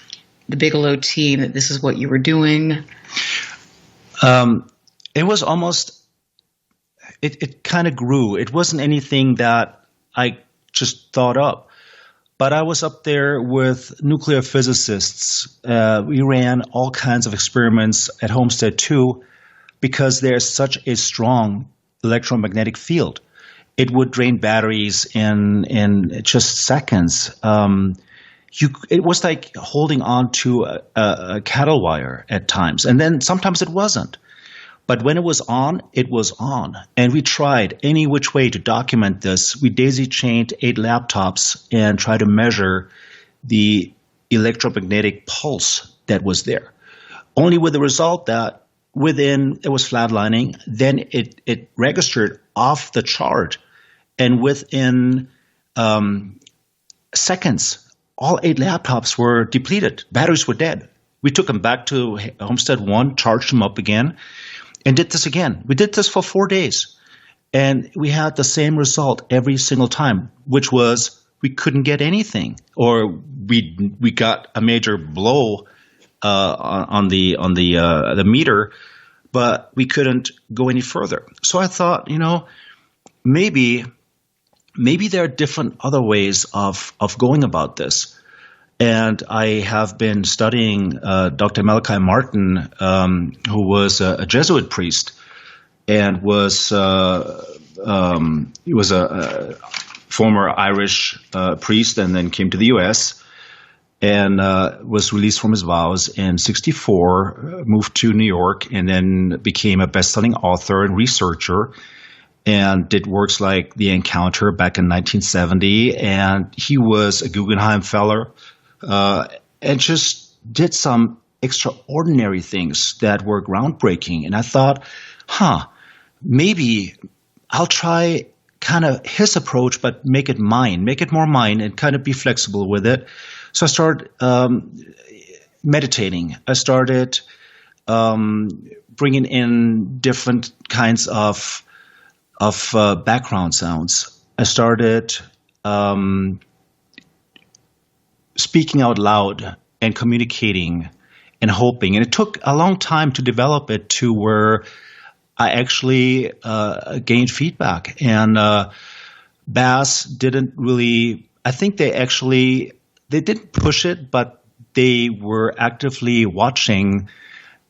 the Bigelow team that this is what you were doing? It was almost, it kind of grew. It wasn't anything that I just thought up. But I was up there with nuclear physicists. We ran all kinds of experiments at Homestead 2 because there's such a strong electromagnetic field. It would drain batteries in just seconds. It was like holding on to a cattle wire at times. And then sometimes it wasn't. But when it was on, it was on. And we tried any which way to document this. We daisy-chained 8 laptops and tried to measure the electromagnetic pulse that was there. Only with the result that it was flatlining, then it registered off the chart. And within seconds, all 8 laptops were depleted. Batteries were dead. We took them back to Homestead 1, charged them up again, and did this again. We did this for 4 days. And we had the same result every single time, which was we couldn't get anything. Or we got a major blow on the meter, but we couldn't go any further. So I thought, maybe there are different other ways of going about this. And I have been studying Dr. Malachi Martin, who was a Jesuit priest and he was a former Irish priest and then came to the U.S. and was released from his vows in 1964, moved to New York, and then became a best-selling author and researcher and did works like The Encounter back in 1970. And he was a Guggenheim Fellow. And just did some extraordinary things that were groundbreaking. And I thought, maybe I'll try kind of his approach, but make it more mine and kind of be flexible with it. So I started meditating. I started bringing in different kinds of background sounds. I started speaking out loud and communicating and hoping. And it took a long time to develop it to where I actually gained feedback. And Bass didn't really, I think they didn't push it, but they were actively watching.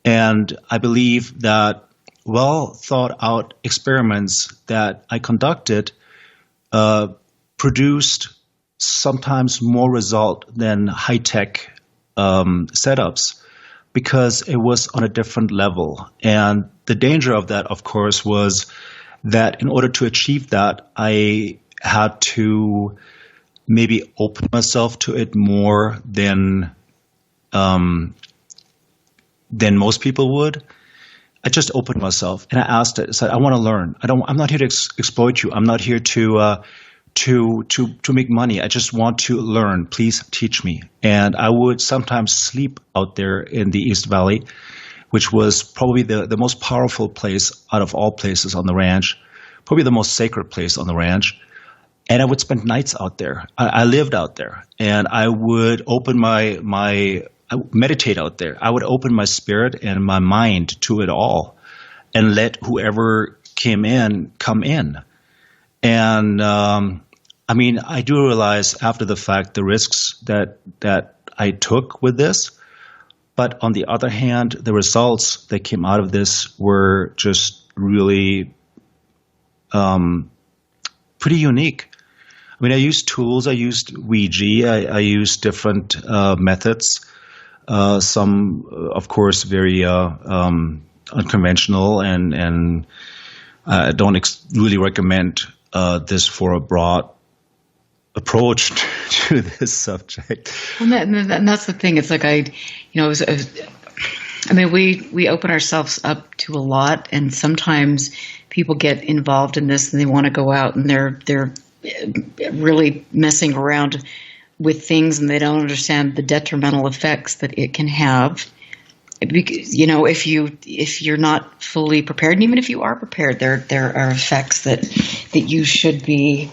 And I believe that well thought out experiments that I conducted produced sometimes more result than high-tech setups because it was on a different level. And the danger of that, of course, was that in order to achieve that, I had to maybe open myself to it more than most people would. I just opened myself and I asked it. I said, I want to learn. I'm not here to exploit you. I'm not here to make money. I just want to learn. Please teach me. And I would sometimes sleep out there in the East Valley, which was probably the most powerful place out of all places on the ranch, probably the most sacred place on the ranch. And I would spend nights out there. I lived out there, and I would open I would meditate out there. I would open my spirit and my mind to it all and let whoever came in come in. And I do realize after the fact the risks that I took with this. But on the other hand, the results that came out of this were just really pretty unique. I mean, I used tools. I used Ouija. I used different methods. Some, of course, very unconventional, and I don't really recommend this for a broad approach to this subject. Well, and that's the thing. It's like we open ourselves up to a lot, and sometimes people get involved in this and they want to go out and they're really messing around with things, and they don't understand the detrimental effects that it can have. Because, if you're not fully prepared, and even if you are prepared, there are effects that you should be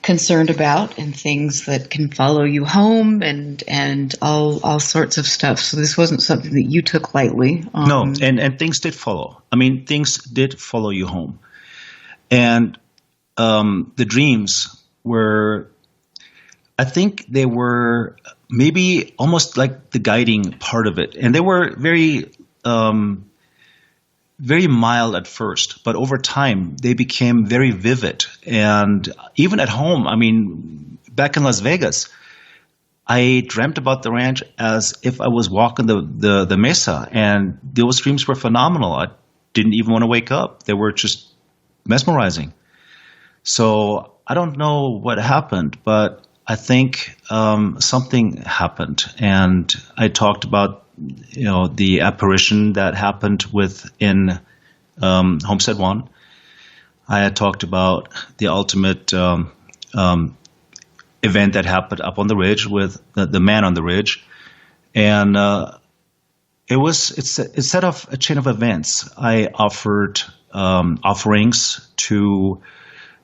concerned about, and things that can follow you home, and all sorts of stuff. So this wasn't something that you took lightly. No, and things did follow. I mean, things did follow you home, and the dreams were, I think they were maybe almost like the guiding part of it. And they were very, very mild at first, but over time they became very vivid. And even at home, I mean, back in Las Vegas, I dreamt about the ranch as if I was walking the mesa, and those dreams were phenomenal. I didn't even want to wake up. They were just mesmerizing. So I don't know what happened, but I think something happened, and I talked about the apparition that happened within Homestead One. I had talked about the ultimate event that happened up on the ridge with the man on the ridge, and it set off a chain of events. I offered offerings to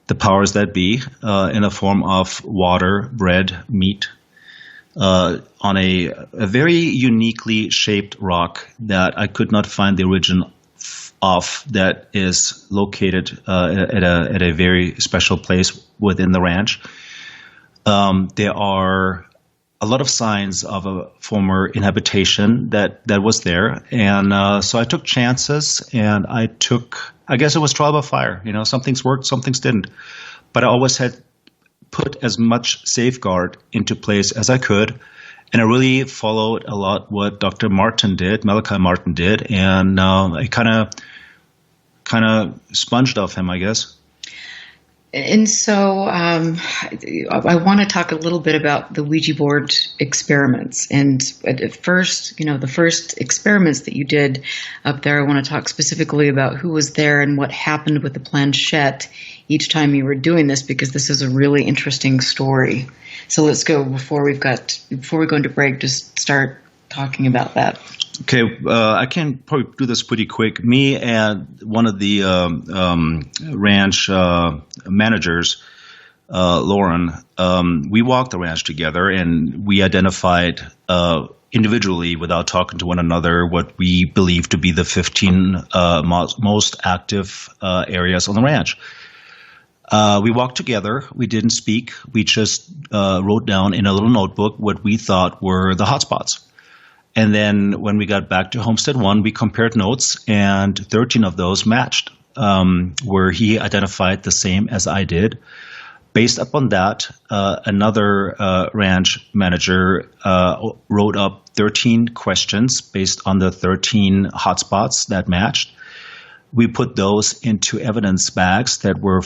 the powers that be in the form of water, bread, meat, on a very uniquely shaped rock that I could not find the origin of, that is located at a very special place within the ranch. There are a lot of signs of a former inhabitation that was there. And so I took chances, and I guess it was trial by fire. Some things worked, some things didn't. But I always had put as much safeguard into place as I could. And I really followed a lot what Dr. Malachi Martin did. And I kind of sponged off him, I guess. And so I want to talk a little bit about the Ouija board experiments. And at first, the first experiments that you did up there, I want to talk specifically about who was there and what happened with the planchette each time you were doing this, because this is a really interesting story. So let's go, before we go into break, just start talking about that. Okay, I can probably do this pretty quick. Me and one of the ranch managers, Lauren, we walked the ranch together, and we identified individually, without talking to one another, what we believe to be the 15 most active areas on the ranch. We walked together. We didn't speak. We just wrote down in a little notebook what we thought were the hotspots. And then when we got back to Homestead One, we compared notes, and 13 of those matched, where he identified the same as I did. Based upon that, another ranch manager wrote up 13 questions based on the 13 hotspots that matched. We put those into evidence bags that were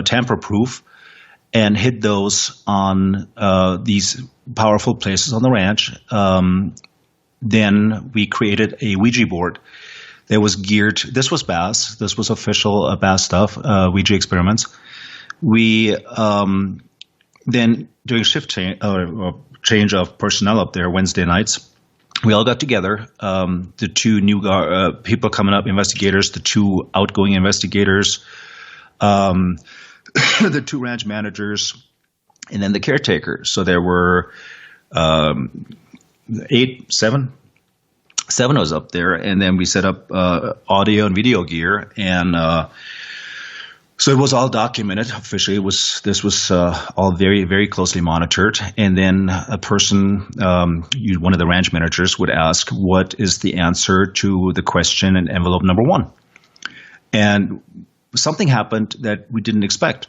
tamper-proof, and hid those on these powerful places on the ranch. then we created a Ouija board that was geared. This was BAS. This was official BAS stuff, Ouija experiments. We then during shift change of personnel up there Wednesday nights, we all got together. The two new people coming up, investigators, the two outgoing investigators, the two ranch managers, and then the caretaker. So there were seven of us up there, and then we set up audio and video gear, and so it was all documented officially. This was all very, very closely monitored. And then a person, one of the ranch managers, would ask, "What is the answer to the question in envelope number 1?" And something happened that we didn't expect.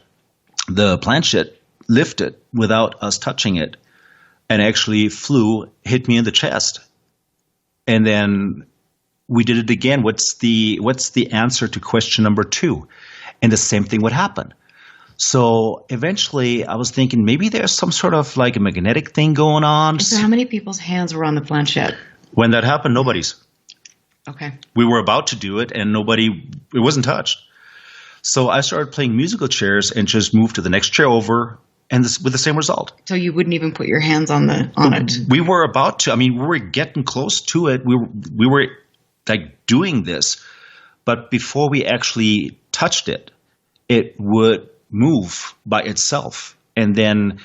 The planchette lifted without us touching it, and actually hit me in the chest. And then we did it again. What's the answer to question number 2? And the same thing would happen. So eventually I was thinking maybe there's some sort of like a magnetic thing going on. So how many people's hands were on the planchette? When that happened, nobody's. Okay. We were about to do it and it wasn't touched. So I started playing musical chairs and just moved to the next chair over, and with the same result. So you wouldn't even put your hands on it? We were about to. I mean, we were getting close to it. We were like doing this. But before we actually touched it, it would move by itself. And then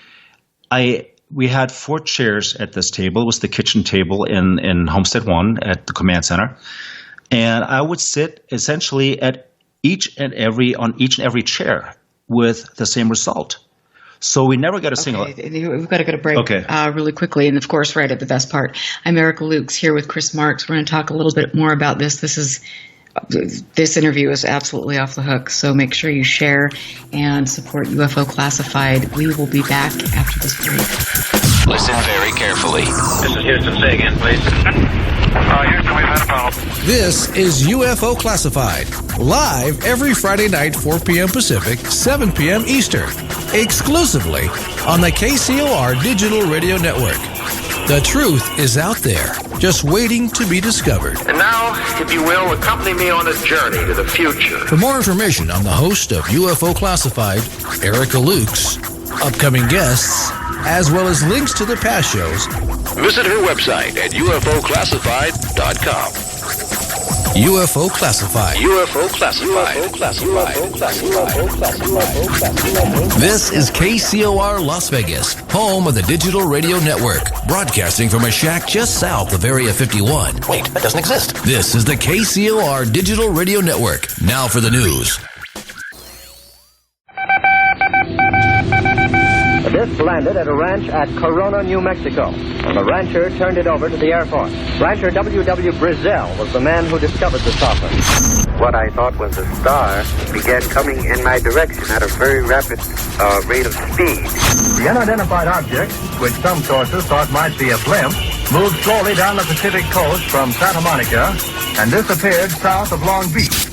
we had 4 chairs at this table. It was the kitchen table in Homestead 1 at the command center. And I would sit essentially on each and every chair with the same result. So we never got a single. We've got to go to break really quickly. And of course, right at the best part. I'm Erica Lukes here with Chris Marx. We're going to talk a little bit more about this. This interview is absolutely off the hook, so make sure you share and support UFO Classified. We will be back after this break. Listen very carefully. This is Houston. Say again, please. Houston, we've had a problem. This is UFO Classified, live every Friday night, 4 p.m. Pacific, 7 p.m. Eastern, exclusively on the KCOR Digital Radio Network. The truth is out there, just waiting to be discovered. And now, if you will, accompany me on a journey to the future. For more information on the host of UFO Classified, Erica Lukes, upcoming guests, as well as links to the past shows, visit her website at UFOclassified.com. UFO Classified. UFO Classified. UFO Classified. This is KCOR Las Vegas, home of the Digital Radio Network, broadcasting from a shack just south of Area 51. Wait, that doesn't exist. This is the KCOR Digital Radio Network. Now for the news. The disc landed at a ranch at Corona, New Mexico, and the rancher turned it over to the Air Force. Rancher W.W. Brazil was the man who discovered the saucer. What I thought was a star began coming in my direction at a very rapid rate of speed. The unidentified object, which some sources thought might be a blimp, moved slowly down the Pacific coast from Santa Monica and disappeared south of Long Beach.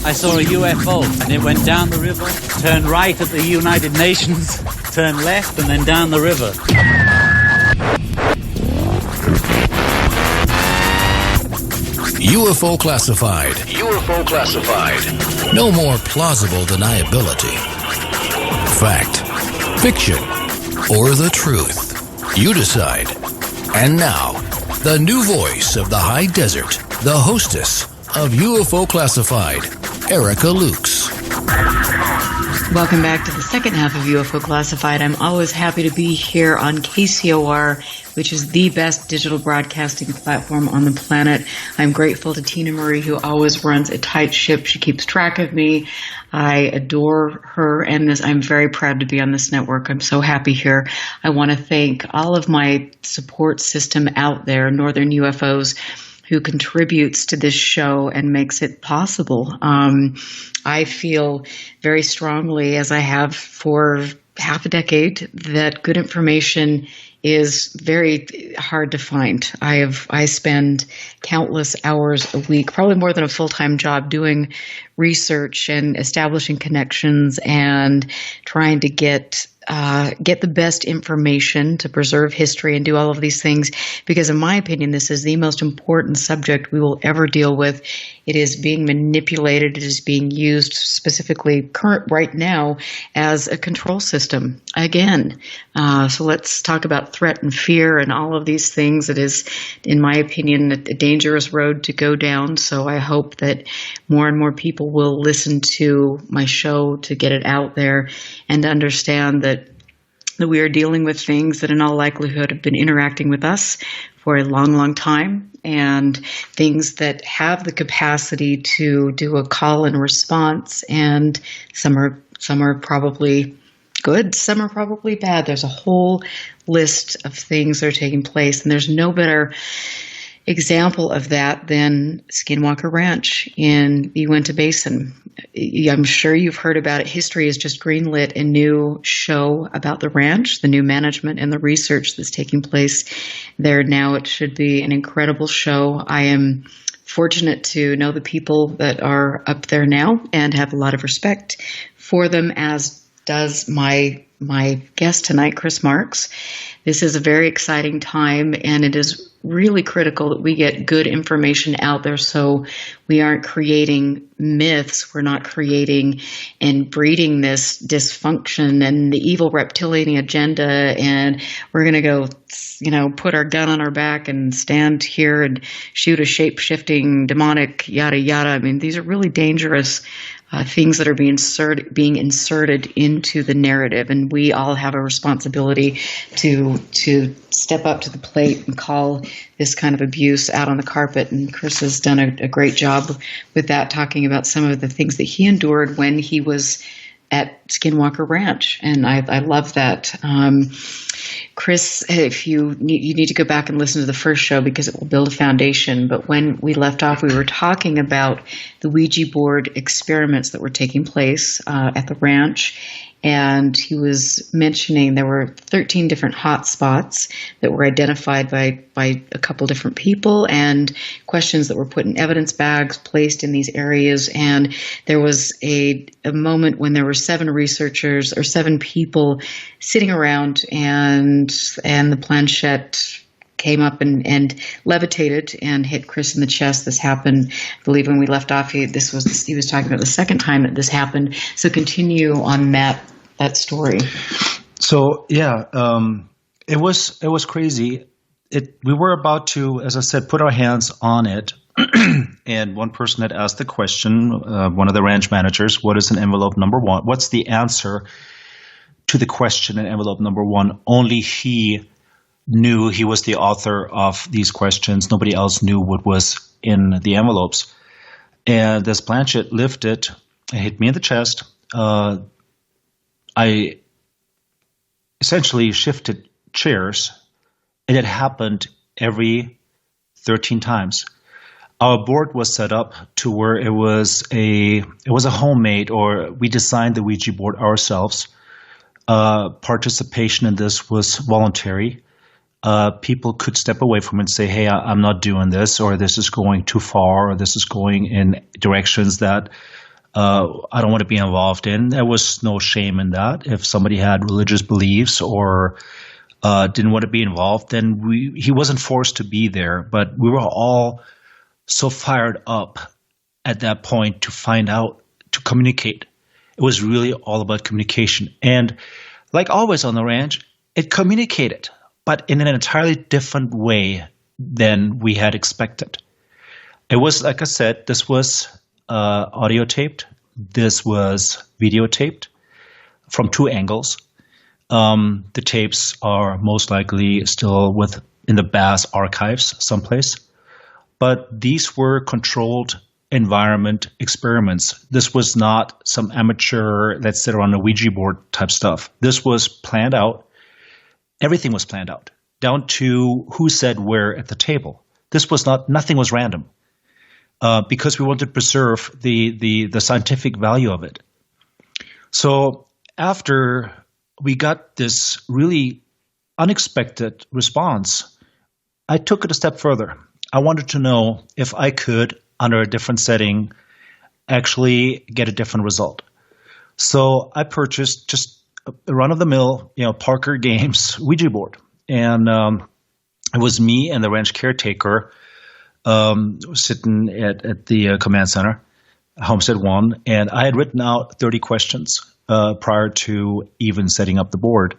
I saw a UFO, and it went down the river, turned right at the United Nations, turned left, and then down the river. UFO Classified. UFO Classified. No more plausible deniability. Fact, fiction, or the truth. You decide. And now, the new voice of the high desert, the hostess of UFO Classified, Erica Lukes. Welcome back to the second half of UFO Classified. I'm always happy to be here on KCOR, which is the best digital broadcasting platform on the planet. I'm grateful to Tina Marie, who always runs a tight ship. She keeps track of me. I adore her, and I'm very proud to be on this network. I'm so happy here. I want to thank all of my support system out there, Northern UFOs, who contributes to this show and makes it possible. I feel very strongly, as I have for half a decade, that good information is very hard to find. I spend countless hours a week, probably more than a full-time job, doing research and establishing connections and trying to get get the best information to preserve history and do all of these things, because in my opinion, this is the most important subject we will ever deal with. It is being manipulated. It is being used specifically right now as a control system again. So let's talk about threat and fear and all of these things. It is, in my opinion, a dangerous road to go down. So I hope that more and more people will listen to my show to get it out there and to understand that we are dealing with things that in all likelihood have been interacting with us for a long, long time, and things that have the capacity to do a call and response, and some are probably good, some are probably bad. There's a whole list of things that are taking place, and there's no better example of that than Skinwalker Ranch in the Uinta Basin. I'm sure you've heard about it. History has just greenlit a new show about the ranch, the new management and the research that's taking place there now. It should be an incredible show. I am fortunate to know the people that are up there now and have a lot of respect for them, as does my guest tonight, Chris Marx. This is a very exciting time, and it is really critical that we get good information out there so we aren't creating myths. We're not creating and breeding this dysfunction and the evil reptilian agenda, and we're going to go, put our gun on our back and stand here and shoot a shape-shifting demonic yada yada. I mean, these are really dangerous things that are being inserted into the narrative, and we all have a responsibility to step up to the plate and call this kind of abuse out on the carpet. And Chris has done a great job with that, talking about some of the things that he endured when he was at Skinwalker Ranch, and I love that. Chris, if you need to go back and listen to the first show because it will build a foundation. But when we left off, we were talking about the Ouija board experiments that were taking place at the ranch. And he was mentioning there were 13 different hot spots that were identified by a couple different people, and questions that were put in evidence bags placed in these areas. And there was a moment when there were 7 researchers or 7 people sitting around, and the planchette came up and levitated and hit Chris in the chest. This happened, I believe, when we left off. He was talking about the second time that this happened. So continue on that story. So yeah, it was crazy. We were about to, as I said, put our hands on it, and one person had asked the question, one of the ranch managers, what is an envelope number 1? What's the answer to the question in envelope number 1? Only he knew. He was the author of these questions. Nobody else knew what was in the envelopes. And this planchette lifted and hit me in the chest. I essentially shifted chairs, and it happened every 13 times. Our board was set up to where it was a homemade, or we designed the Ouija board ourselves. Participation in this was voluntary. People could step away from it and say, hey, I'm not doing this, or this is going too far, or this is going in directions that I don't want to be involved in. There was no shame in that. If somebody had religious beliefs or didn't want to be involved, then he wasn't forced to be there. But we were all so fired up at that point to find out, to communicate. It was really all about communication. And like always on the ranch, it communicated, but in an entirely different way than we had expected. It was, like I said, this was audio taped. This was videotaped from 2 angles. The tapes are most likely still in the Bass archives someplace. But these were controlled environment experiments. This was not some amateur, let's sit around a Ouija board type stuff. This was planned out. Everything was planned out, down to who said where at the table. Nothing was random. Because we wanted to preserve the scientific value of it. So after we got this really unexpected response, I took it a step further. I wanted to know if I could, under a different setting, actually get a different result. So I purchased just run-of-the-mill, Parker Games Ouija board. And it was me and the ranch caretaker sitting at the command center, Homestead 1, and I had written out 30 questions prior to even setting up the board,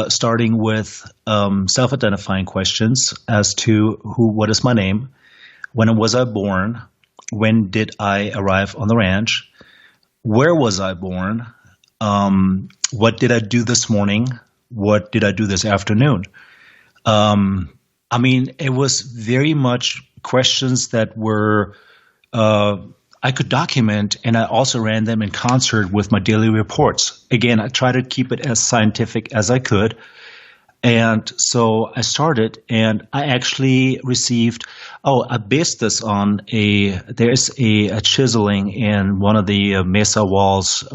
starting with self-identifying questions as to what is my name, when was I born, when did I arrive on the ranch, where was I born, what did I do this morning, what did I do this afternoon. It was very much questions that were I could document, and I also ran them in concert with my daily reports. Again, I tried to keep it as scientific as I could. And so I started, and I actually received, I based this on there's a chiseling in one of the mesa walls,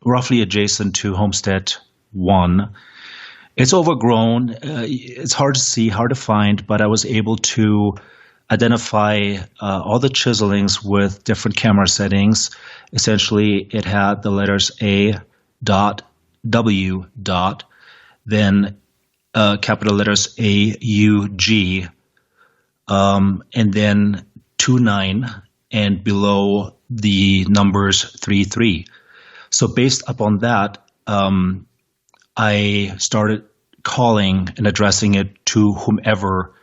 roughly adjacent to Homestead 1. It's overgrown. It's hard to see, hard to find, but I was able to identify all the chiselings with different camera settings. Essentially, it had the letters A, dot, W, dot, then capital letters A, U, G, and then 29, and below the numbers 33. So based upon that, I started calling and addressing it to whomever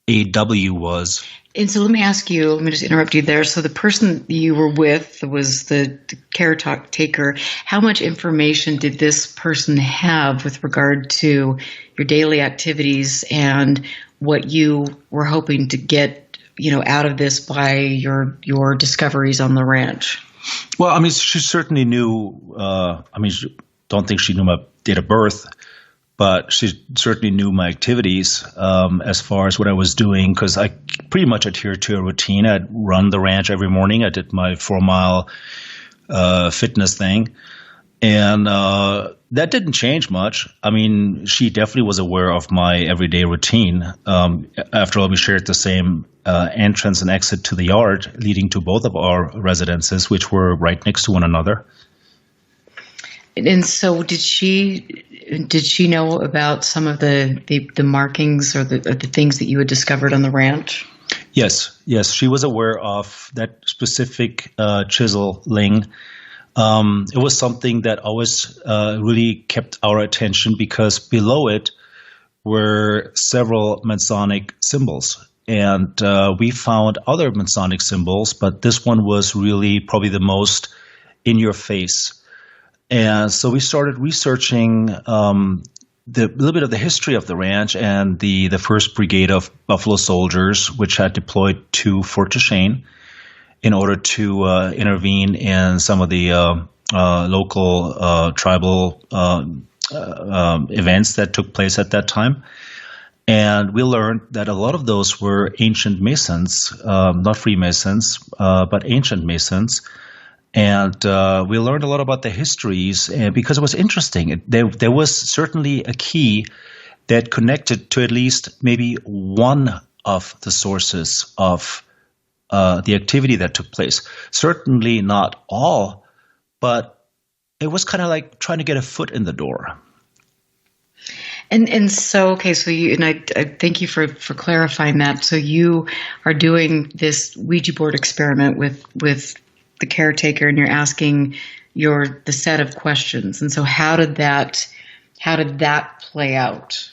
AW was. And so let me just interrupt you there. So the person you were with was the caretaker. How much information did this person have with regard to your daily activities and what you were hoping to get, out of this by your discoveries on the ranch? Well, she certainly knew, don't think she knew my date of birth, but she certainly knew my activities as far as what I was doing, because I pretty much adhered to a routine. I'd run the ranch every morning. I did my 4-mile fitness thing, and that didn't change much. She definitely was aware of my everyday routine. After all, we shared the same entrance and exit to the yard leading to both of our residences, which were right next to one another. And so did she know about some of the markings or the things that you had discovered on the ranch? Yes, she was aware of that specific chiseling. It was something that always really kept our attention, because below it were several Masonic symbols. And we found other Masonic symbols, but this one was really probably the most in your face. And so we started researching the little bit of the history of the ranch and the 1st Brigade of Buffalo Soldiers, which had deployed to Fort Duchesne in order to intervene in some of the local tribal events that took place at that time. And we learned that a lot of those were ancient Masons, not Freemasons, but ancient Masons. And we learned a lot about the histories, because it was interesting. There was certainly a key that connected to at least maybe one of the sources of the activity that took place. Certainly not all, but it was kind of like trying to get a foot in the door. And so, okay, so I thank you for clarifying that. So you are doing this Ouija board experiment with the caretaker, and you're asking the set of questions. And so how did that play out?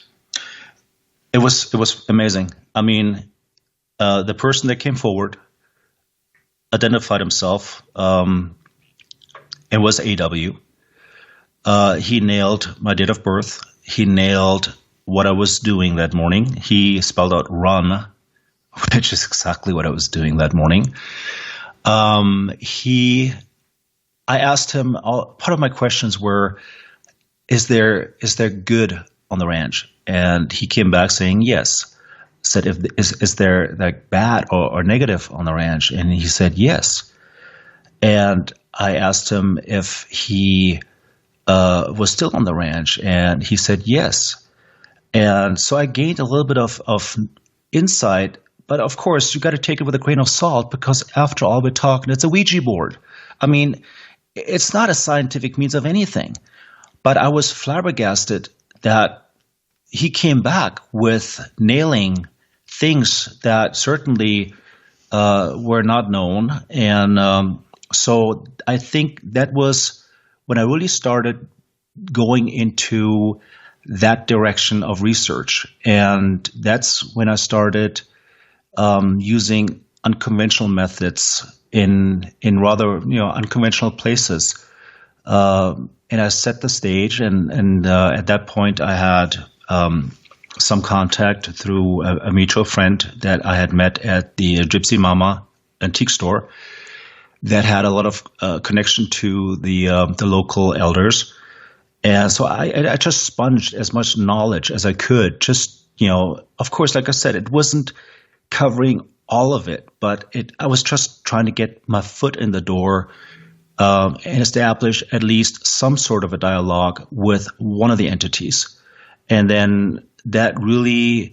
It was amazing. The person that came forward identified himself. It was AW. He nailed my date of birth. He nailed what I was doing that morning. He spelled out run, which is exactly what I was doing that morning. I asked him, part of my questions were, is there good on the ranch? And he came back saying yes. Said, is there like bad or negative on the ranch? And he said yes. And I asked him if he was still on the ranch, and he said yes. And so I gained a little bit of insight. But of course, you got to take it with a grain of salt, because after all, we're talking, it's a Ouija board. It's not a scientific means of anything. But I was flabbergasted that he came back with nailing things that certainly were not known. And so I think that was when I really started going into that direction of research. And that's when I started using unconventional methods in rather unconventional places. And I set the stage, and at that point I had some contact through a mutual friend that I had met at the Gypsy Mama antique store that had a lot of connection to the local elders. And so I just sponged as much knowledge as I could. Just, of course, like I said, it wasn't covering all of it, but I was just trying to get my foot in the door and establish at least some sort of a dialogue with one of the entities. And then that really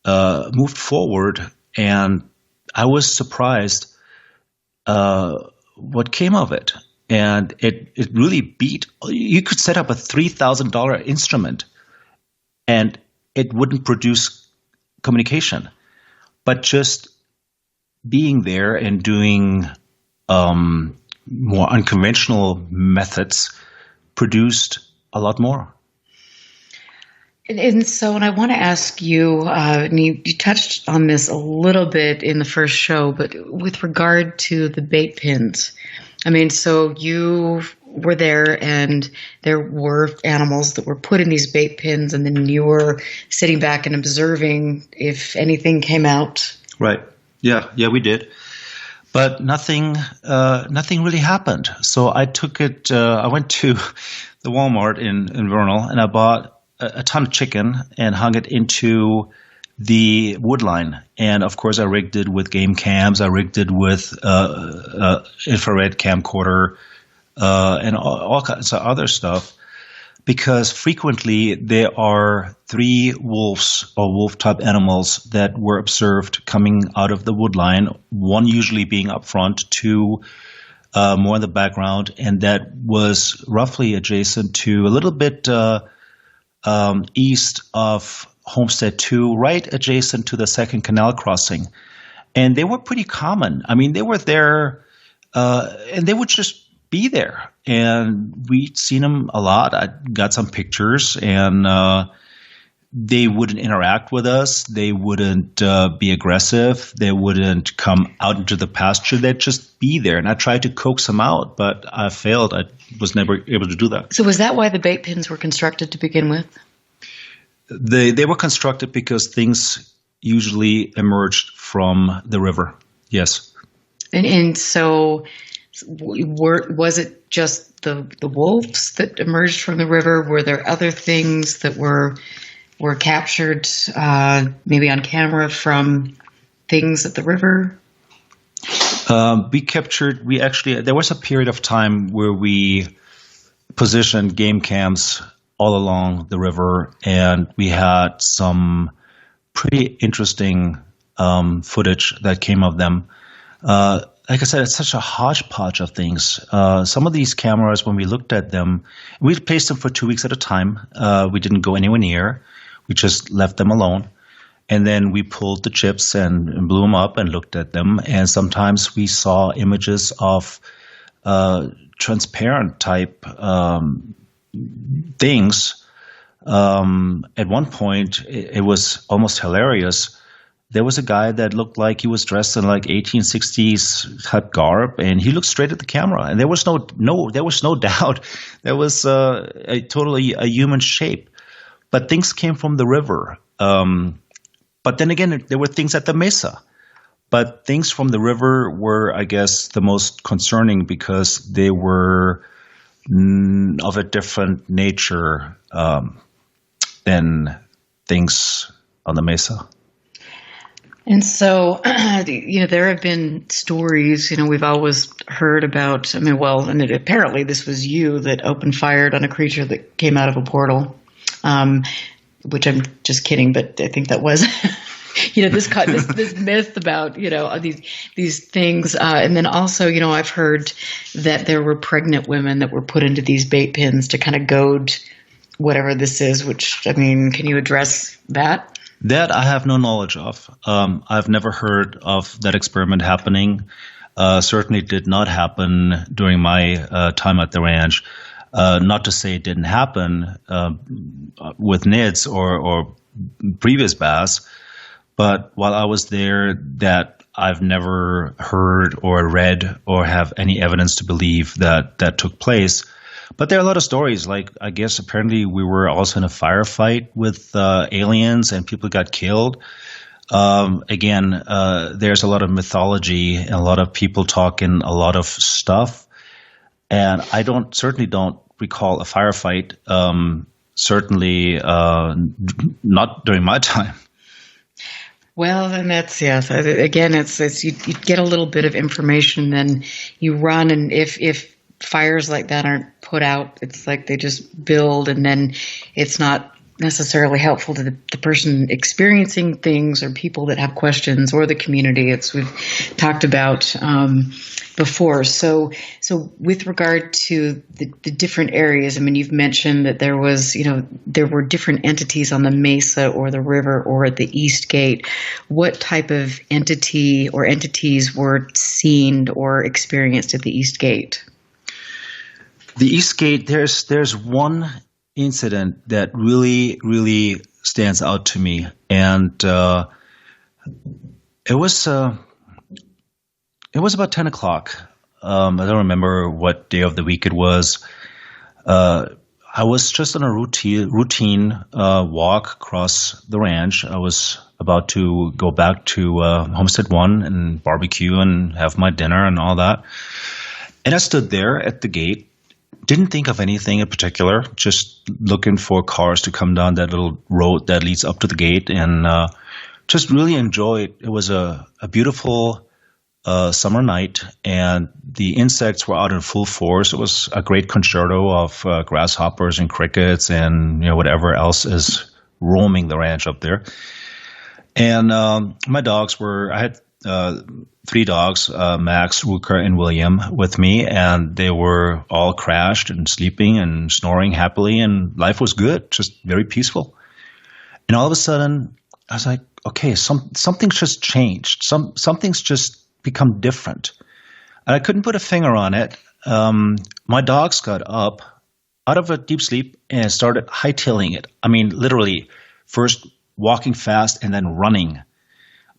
moved forward, and I was surprised what came of it. And it really beat. You could set up a $3,000 instrument, and it wouldn't produce communication. But just being there and doing more unconventional methods produced a lot more. And so, and I want to ask you, and you touched on this a little bit in the first show, but with regard to the bait pins, I mean, so you were there and there were animals that were put in these bait pins, and then you were sitting back and observing if anything came out. Right. Yeah, we did. But nothing really happened. So I took it, I went to the Walmart in Vernal, and I bought a ton of chicken and hung it into the wood line. And of course I rigged it with game cams. I rigged it with infrared camcorder and all kinds of other stuff, because frequently there are 3 wolves or wolf type animals that were observed coming out of the wood line, one usually being up front, 2 more in the background, and that was roughly adjacent to a little bit east of Homestead 2, right adjacent to the second canal crossing. And they were pretty common. I mean, they were there, and they would just be there. And we'd seen them a lot. I got some pictures, and they wouldn't interact with us. They wouldn't be aggressive. They wouldn't come out into the pasture. They'd just be there. And I tried to coax them out, but I failed. I was never able to do that. So was that why the bait pins were constructed to begin with? They were constructed because things usually emerged from the river. Yes. And so was it just the wolves that emerged from the river? Were there other things that were captured maybe on camera from things at the river? There was a period of time where we positioned game cams all along the river, and we had some pretty interesting footage that came of them. Like I said, it's such a hodgepodge of things. Some of these cameras, when we looked at them, we placed them for 2 weeks at a time. We didn't go anywhere near. We just left them alone. And then we pulled the chips and blew them up and looked at them. And sometimes we saw images of transparent type things. At one point, it was almost hilarious. There was a guy that looked like he was dressed in like 1860s type garb, and he looked straight at the camera. And there was no doubt there was totally a human shape. But things came from the river. But then again, there were things at the mesa. But things from the river were, I guess, the most concerning because they were of a different nature than things on the mesa. And so, there have been stories, we've always heard about, and apparently this was you that opened fired on a creature that came out of a portal, which I'm just kidding, but I think that was this myth about, these things. And then also, I've heard that there were pregnant women that were put into these bait pins to kind of goad whatever this is, which, can you address that? That I have no knowledge of. I've never heard of that experiment happening. Certainly did not happen during my time at the ranch. Not to say it didn't happen with NIDS or previous bass, but while I was there, that I've never heard or read or have any evidence to believe that took place. But there are a lot of stories. Like, I guess apparently we were also in a firefight with aliens and people got killed. Again, there's a lot of mythology and a lot of people talking a lot of stuff. And I certainly don't recall a firefight. Certainly not during my time. Well, and that's, yes. Again, it's you get a little bit of information, then you run, and if fires like that aren't put out, it's like they just build, and then it's not necessarily helpful to the person experiencing things or people that have questions or the community. We've talked about before. So with regard to the different areas, you've mentioned that there were different entities on the mesa or the river or at the East Gate. What type of entity or entities were seen or experienced at the East Gate? The East Gate, there's one incident that really, really stands out to me, and it was about 10 o'clock. I don't remember what day of the week it was. I was just on a routine walk across the ranch. I was about to go back to Homestead 1 and barbecue and have my dinner and all that. And I stood there at the gate. Didn't think of anything in particular, just looking for cars to come down that little road that leads up to the gate, and just really enjoyed. It was a beautiful summer night, and the insects were out in full force. It was a great concerto of grasshoppers and crickets and whatever else is roaming the ranch up there. And my dogs I had 3 dogs, Max, Ruka, and William, with me, and they were all crashed and sleeping and snoring happily, and life was good, just very peaceful. And all of a sudden, I was like, okay, something's just changed. Something's just become different. And I couldn't put a finger on it. My dogs got up out of a deep sleep and started hightailing it. Literally, first walking fast and then running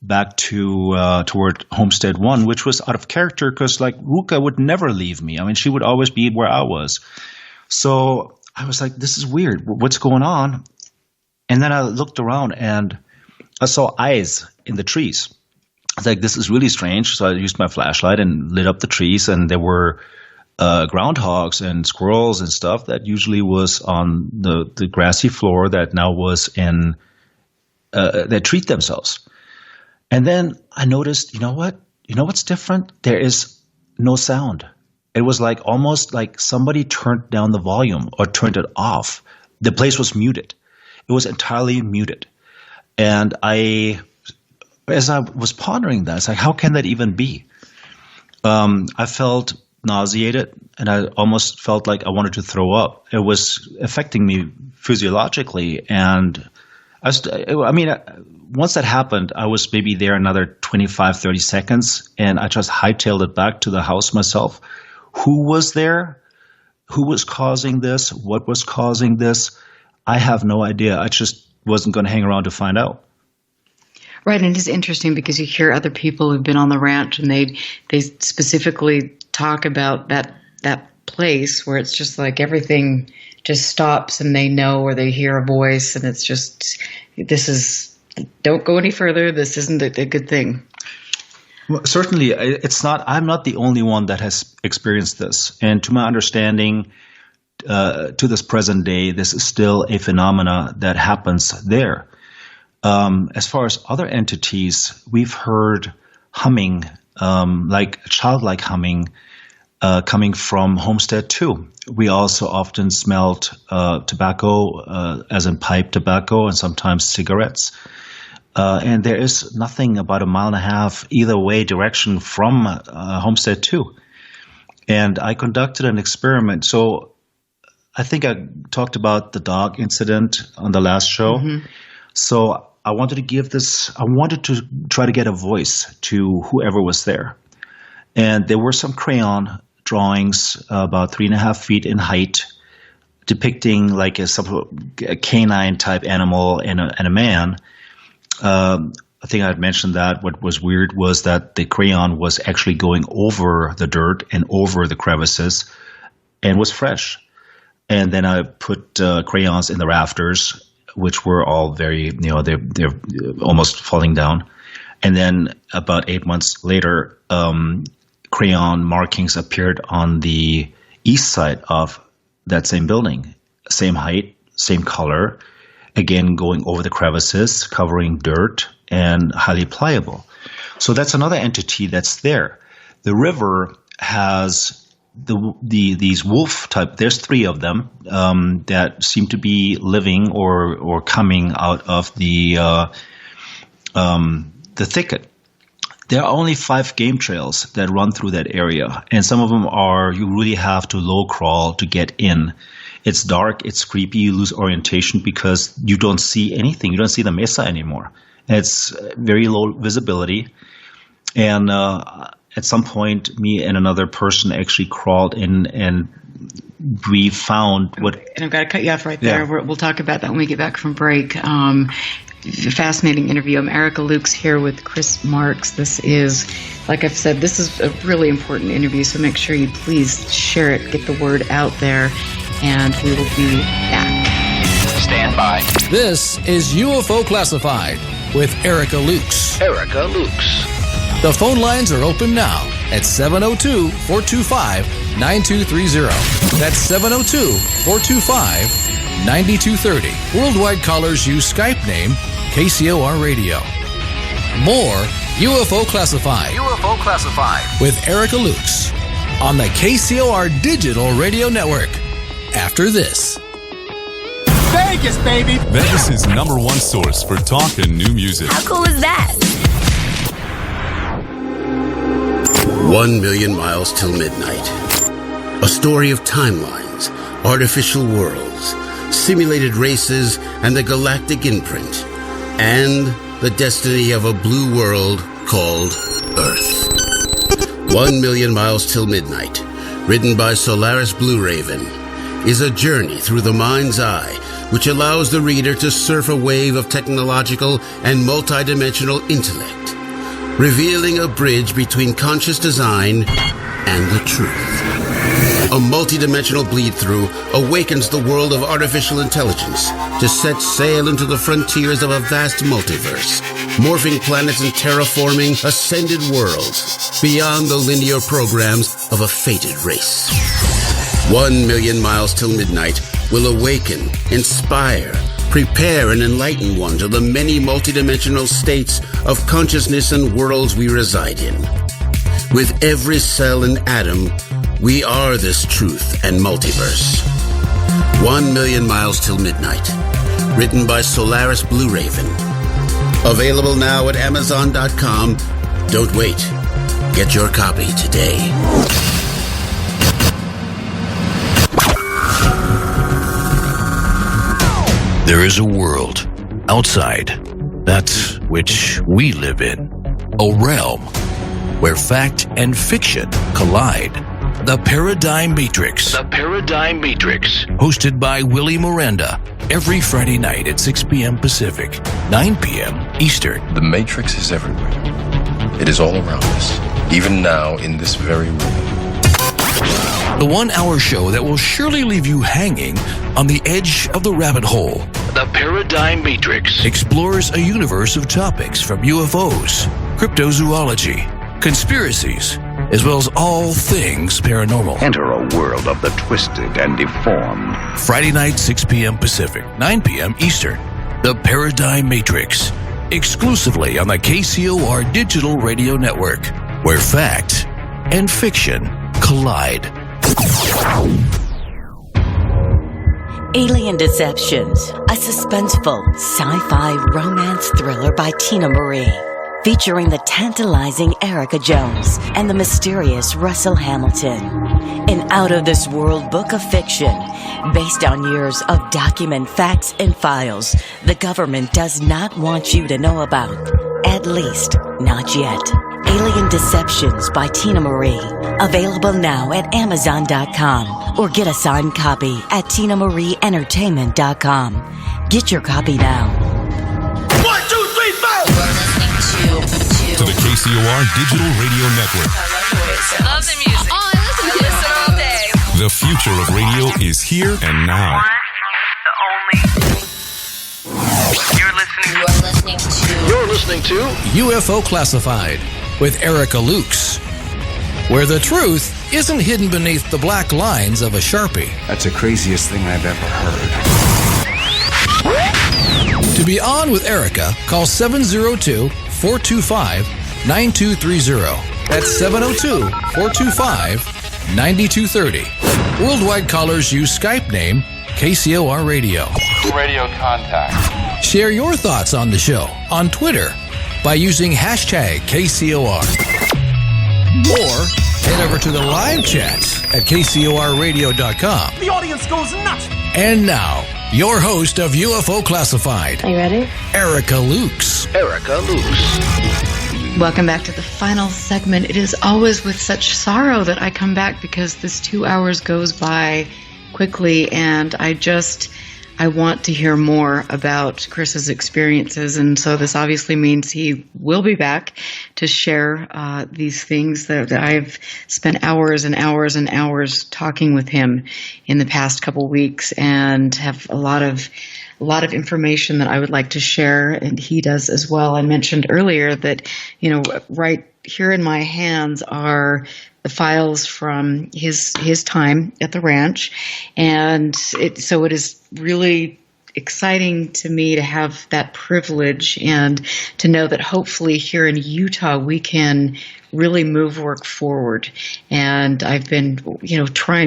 back toward Homestead 1, which was out of character because, Ruka would never leave me. She would always be where I was. So I was like, this is weird. What's going on? And then I looked around and I saw eyes in the trees. I was like, this is really strange. So I used my flashlight and lit up the trees, and there were groundhogs and squirrels and stuff that usually was on the grassy floor that now was in that treat themselves. And then I noticed, you know what? You know what's different? There is no sound. It was almost like somebody turned down the volume or turned it off. The place was muted. It was entirely muted. And as I was pondering that, it's like, how can that even be? I felt nauseated, and I almost felt like I wanted to throw up. It was affecting me physiologically, and once that happened, I was maybe there another 25, 30 seconds, and I just hightailed it back to the house myself. Who was there? Who was causing this? What was causing this? I have no idea. I just wasn't going to hang around to find out. Right, and it's interesting because you hear other people who've been on the ranch, and they specifically talk about that place where it's just like everything just stops, and they know, or they hear a voice, and it's just, don't go any further. This isn't a good thing. Well, certainly, it's not. I'm not the only one that has experienced this, and to my understanding, to this present day, this is still a phenomena that happens there. As far as other entities, we've heard humming, like childlike humming, coming from Homestead 2. We also often smelled tobacco, as in pipe tobacco, and sometimes cigarettes. And there is nothing about a mile and a half either way direction from Homestead 2. And I conducted an experiment. So I think I talked about the dog incident on the last show. Mm-hmm. So I wanted to try to get a voice to whoever was there. And there were some crayon drawings about 3.5 feet in height, depicting like a canine type animal and a man. I think I had mentioned that. What was weird was that the crayon was actually going over the dirt and over the crevices and was fresh. And then I put crayons in the rafters, which were all very, they're almost falling down. And then about 8 months later, crayon markings appeared on the east side of that same building. Same height, same color, again going over the crevices, covering dirt, and highly pliable. So that's another entity that's there. The river has these wolf type. There's 3 of them that seem to be living or coming out of the thicket. There are only 5 game trails that run through that area, and some of them you really have to low crawl to get in. It's dark, it's creepy, you lose orientation because you don't see anything. You don't see the mesa anymore. It's very low visibility. And at some point, me and another person actually crawled in, and we found what... And I've got to cut you off right there. Yeah. We'll talk about that when we get back from break. Fascinating interview. I'm Erica Lukes here with Chris Marx. This is, like I've said, this is a really important interview, so make sure you please share it, get the word out there, and we will be back. Stand by. This is UFO Classified with Erica Lukes. Erica Lukes. The phone lines are open now at 702-425-9230. That's 702-425-9230. Worldwide callers use Skype name KCOR Radio. More UFO Classified. UFO Classified with Erica Lukes on the KCOR Digital Radio Network. After this. Vegas, baby! Vegas' #1 source for talk and new music. How cool is that? 1 million miles till midnight. A story of timelines, artificial worlds, simulated races, and the galactic imprint, and the destiny of a blue world called Earth. 1 million miles till midnight, written by Solaris Blue Raven, is a journey through the mind's eye which allows the reader to surf a wave of technological and multidimensional intellect, revealing a bridge between conscious design and the truth. A multidimensional bleed-through awakens the world of artificial intelligence to set sail into the frontiers of a vast multiverse, morphing planets and terraforming ascended worlds beyond the linear programs of a fated race. 1 million miles till midnight will awaken, inspire, prepare, and enlighten one to the many multidimensional states of consciousness and worlds we reside in. With every cell and atom, we are this truth and multiverse. 1 million miles till midnight. Written by Solaris Blue Raven. Available now at Amazon.com. Don't wait. Get your copy today. There is a world outside that which we live in. A realm where fact and fiction collide. The Paradigm Matrix. The Paradigm Matrix. Hosted by Willie Miranda. Every Friday night at 6 p.m. Pacific, 9 p.m. Eastern. The Matrix is everywhere. It is all around us. Even now in this very room. The 1-hour show that will surely leave you hanging on the edge of the rabbit hole. The Paradigm Matrix explores a universe of topics from UFOs, cryptozoology, conspiracies, as well as all things paranormal. Enter a world of the twisted and deformed. Friday night, 6 p.m. Pacific, 9 p.m. Eastern. The Paradigm Matrix, exclusively on the KCOR Digital Radio Network, where fact and fiction collide. Alien Deceptions, a suspenseful sci-fi romance thriller by Tina Marie, featuring the tantalizing Erica Jones and the mysterious Russell Hamilton. An out-of-this-world book of fiction based on years of document facts and files the government does not want you to know about. At least, not yet. Alien Deceptions by Tina Marie. Available now at Amazon.com or get a signed copy at TinaMarieEntertainment.com. Get your copy now. 1, 2, 3, 4! To the KCOR Digital Radio Network. Love the music. Oh, I listen all day. The future of radio is here and now. You're listening to UFO Classified with Erica Lukes, where the truth isn't hidden beneath the black lines of a Sharpie. That's the craziest thing I've ever heard. To be on with Erica, call 702-425-9230. That's 702-425-9230. Worldwide callers use Skype name KCOR Radio. Radio contact. Share your thoughts on the show on Twitter by using hashtag KCOR. Or head over to the live chats at KCORradio.com. The audience goes nuts. And now, your host of UFO Classified. Are you ready? Erica Lukes. Erica Lukes. Welcome back to the final segment. It is always with such sorrow that I come back because this 2 hours goes by quickly, and I want to hear more about Chris's experiences, and so this obviously means he will be back to share these things that I've spent hours and hours and hours talking with him in the past couple weeks, and have a lot of information that I would like to share, and he does as well. I mentioned earlier that, right here in my hands are the files from his time at the ranch, and it is really exciting to me to have that privilege and to know that hopefully here in Utah we can really move work forward. And I've been,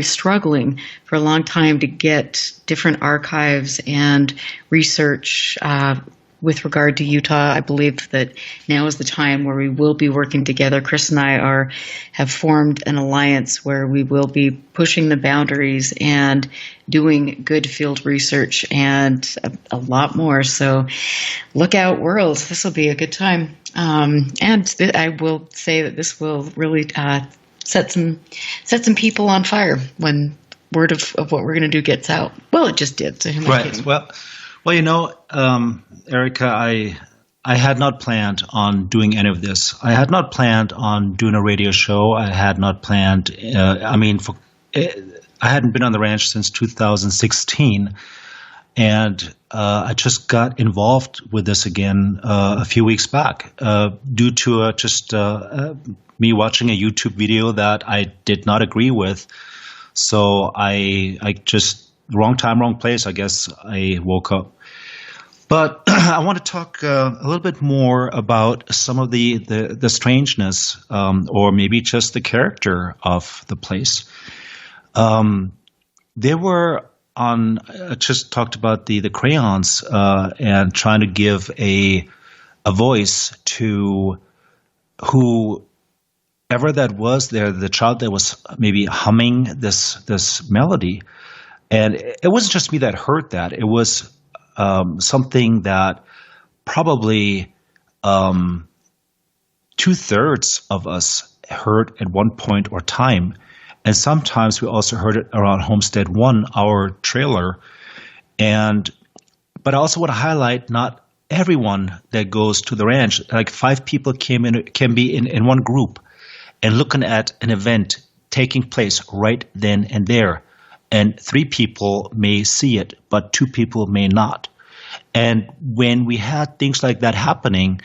struggling for a long time to get different archives and research with regard to Utah. I believe that now is the time where we will be working together. Chris and I have formed an alliance where we will be pushing the boundaries and doing good field research and a lot more. So look out, world. This will be a good time. I will say that this will really set some people on fire when word of what we're going to do gets out. Well, it just did. So right. Well, Erica, I had not planned on doing any of this. I had not planned on doing a radio show. I had not planned. I hadn't been on the ranch since 2016, and I just got involved with this again a few weeks back due to me watching a YouTube video that I did not agree with. So I just wrong time, wrong place. I guess I woke up. But I want to talk a little bit more about some of the strangeness, or maybe just the character of the place. They were just talked about the crayons and trying to give a voice to whoever that was there, the child that was maybe humming this melody. And it wasn't just me that heard that. It was something that probably 2/3 of us heard at one point or time. And sometimes we also heard it around Homestead 1, our trailer. But I also want to highlight not everyone that goes to the ranch. Like 5 people can be in one group and looking at an event taking place right then and there. And 3 people may see it, but 2 people may not. And when we had things like that happening,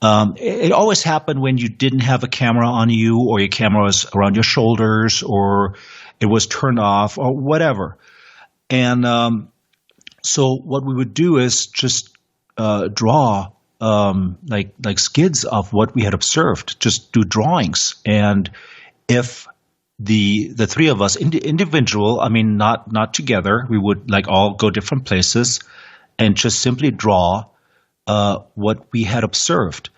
it always happened when you didn't have a camera on you, or your camera was around your shoulders, or it was turned off, or whatever. And so what we would do is just draw like skids of what we had observed, just do drawings. And if the three of us, individual, I mean, not together. We would like all go different places and just simply draw what we had observed.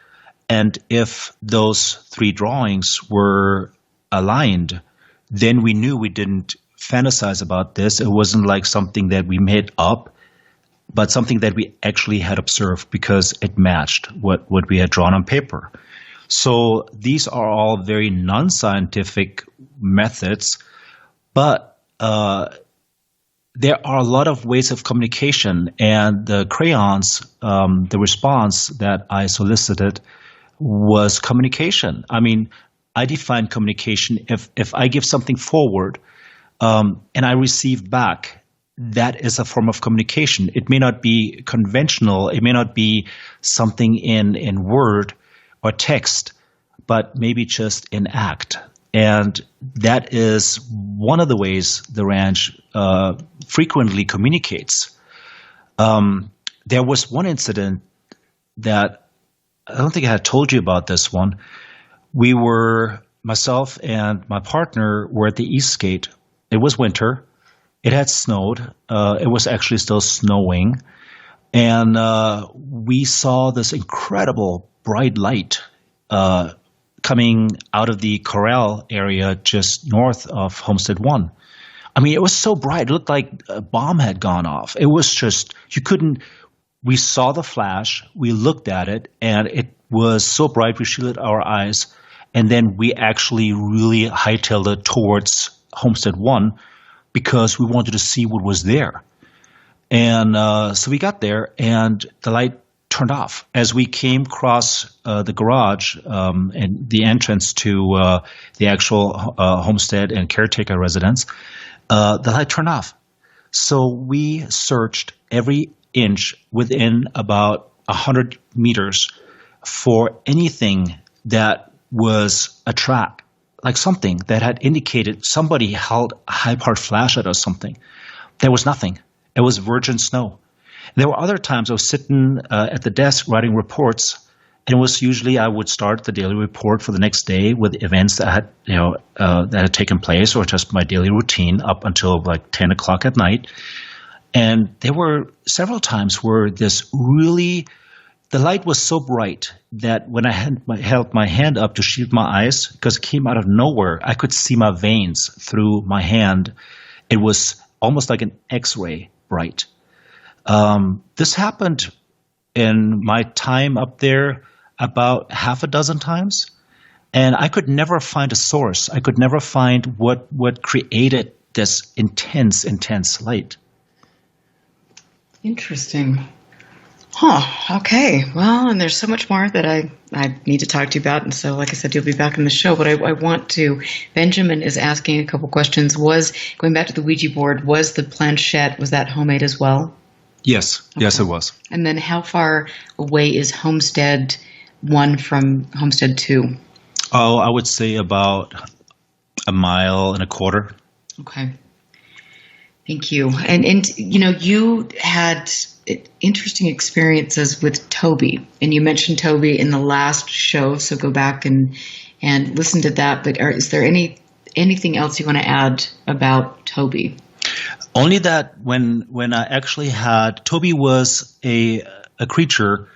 And if those three drawings were aligned, then we knew we didn't fantasize about this. It wasn't like something that we made up, but something that we actually had observed because it matched what we had drawn on paper. So these are all very non-scientific methods, but there are a lot of ways of communication, and the crayons, the response that I solicited was communication. I mean, I define communication if I give something forward and I receive back, that is a form of communication. It may not be conventional, it may not be something in word or text, but maybe just in act. And that is one of the ways the ranch frequently communicates. There was one incident that I don't think I had told you about this one. Myself and my partner were at the East Gate. It was winter. It had snowed. It was actually still snowing. And we saw this incredible bright light coming out of the corral area just north of Homestead 1. I mean, it was so bright. It looked like a bomb had gone off. It was just, we saw the flash, we looked at it, and it was so bright we shielded our eyes. And then we actually really hightailed it towards Homestead 1 because we wanted to see what was there. And so we got there, and the light turned off. As we came across the garage and the entrance to the actual homestead and caretaker residence, the light turned off. So we searched every inch within about 100 meters for anything that was a track, like something that had indicated somebody held a high-powered flashlight or something. There was nothing. It was virgin snow. There were other times I was sitting at the desk writing reports, and it was usually I would start the daily report for the next day with events that had that had taken place, or just my daily routine up until like 10 o'clock at night. And there were several times where the light was so bright that when I held my hand up to shield my eyes, because it came out of nowhere, I could see my veins through my hand. It was almost like an X-ray bright. This happened in my time up there about half a dozen times, and I could never find a source. I could never find what created this intense light. Interesting. Huh. Okay. Well, and there's so much more that I need to talk to you about. And so, like I said, you'll be back in the show. But I want to, Benjamin is asking a couple questions. Going back to the Ouija board, was the planchette, was that homemade as well? Yes. Okay. Yes, it was. And then how far away is Homestead 1 from Homestead 2? Oh, I would say about 1.25 miles. Okay. Thank you. And you had interesting experiences with Toby, and you mentioned Toby in the last show, so go back and listen to that. But is there anything else you want to add about Toby? Only that when I actually had Toby was a creature,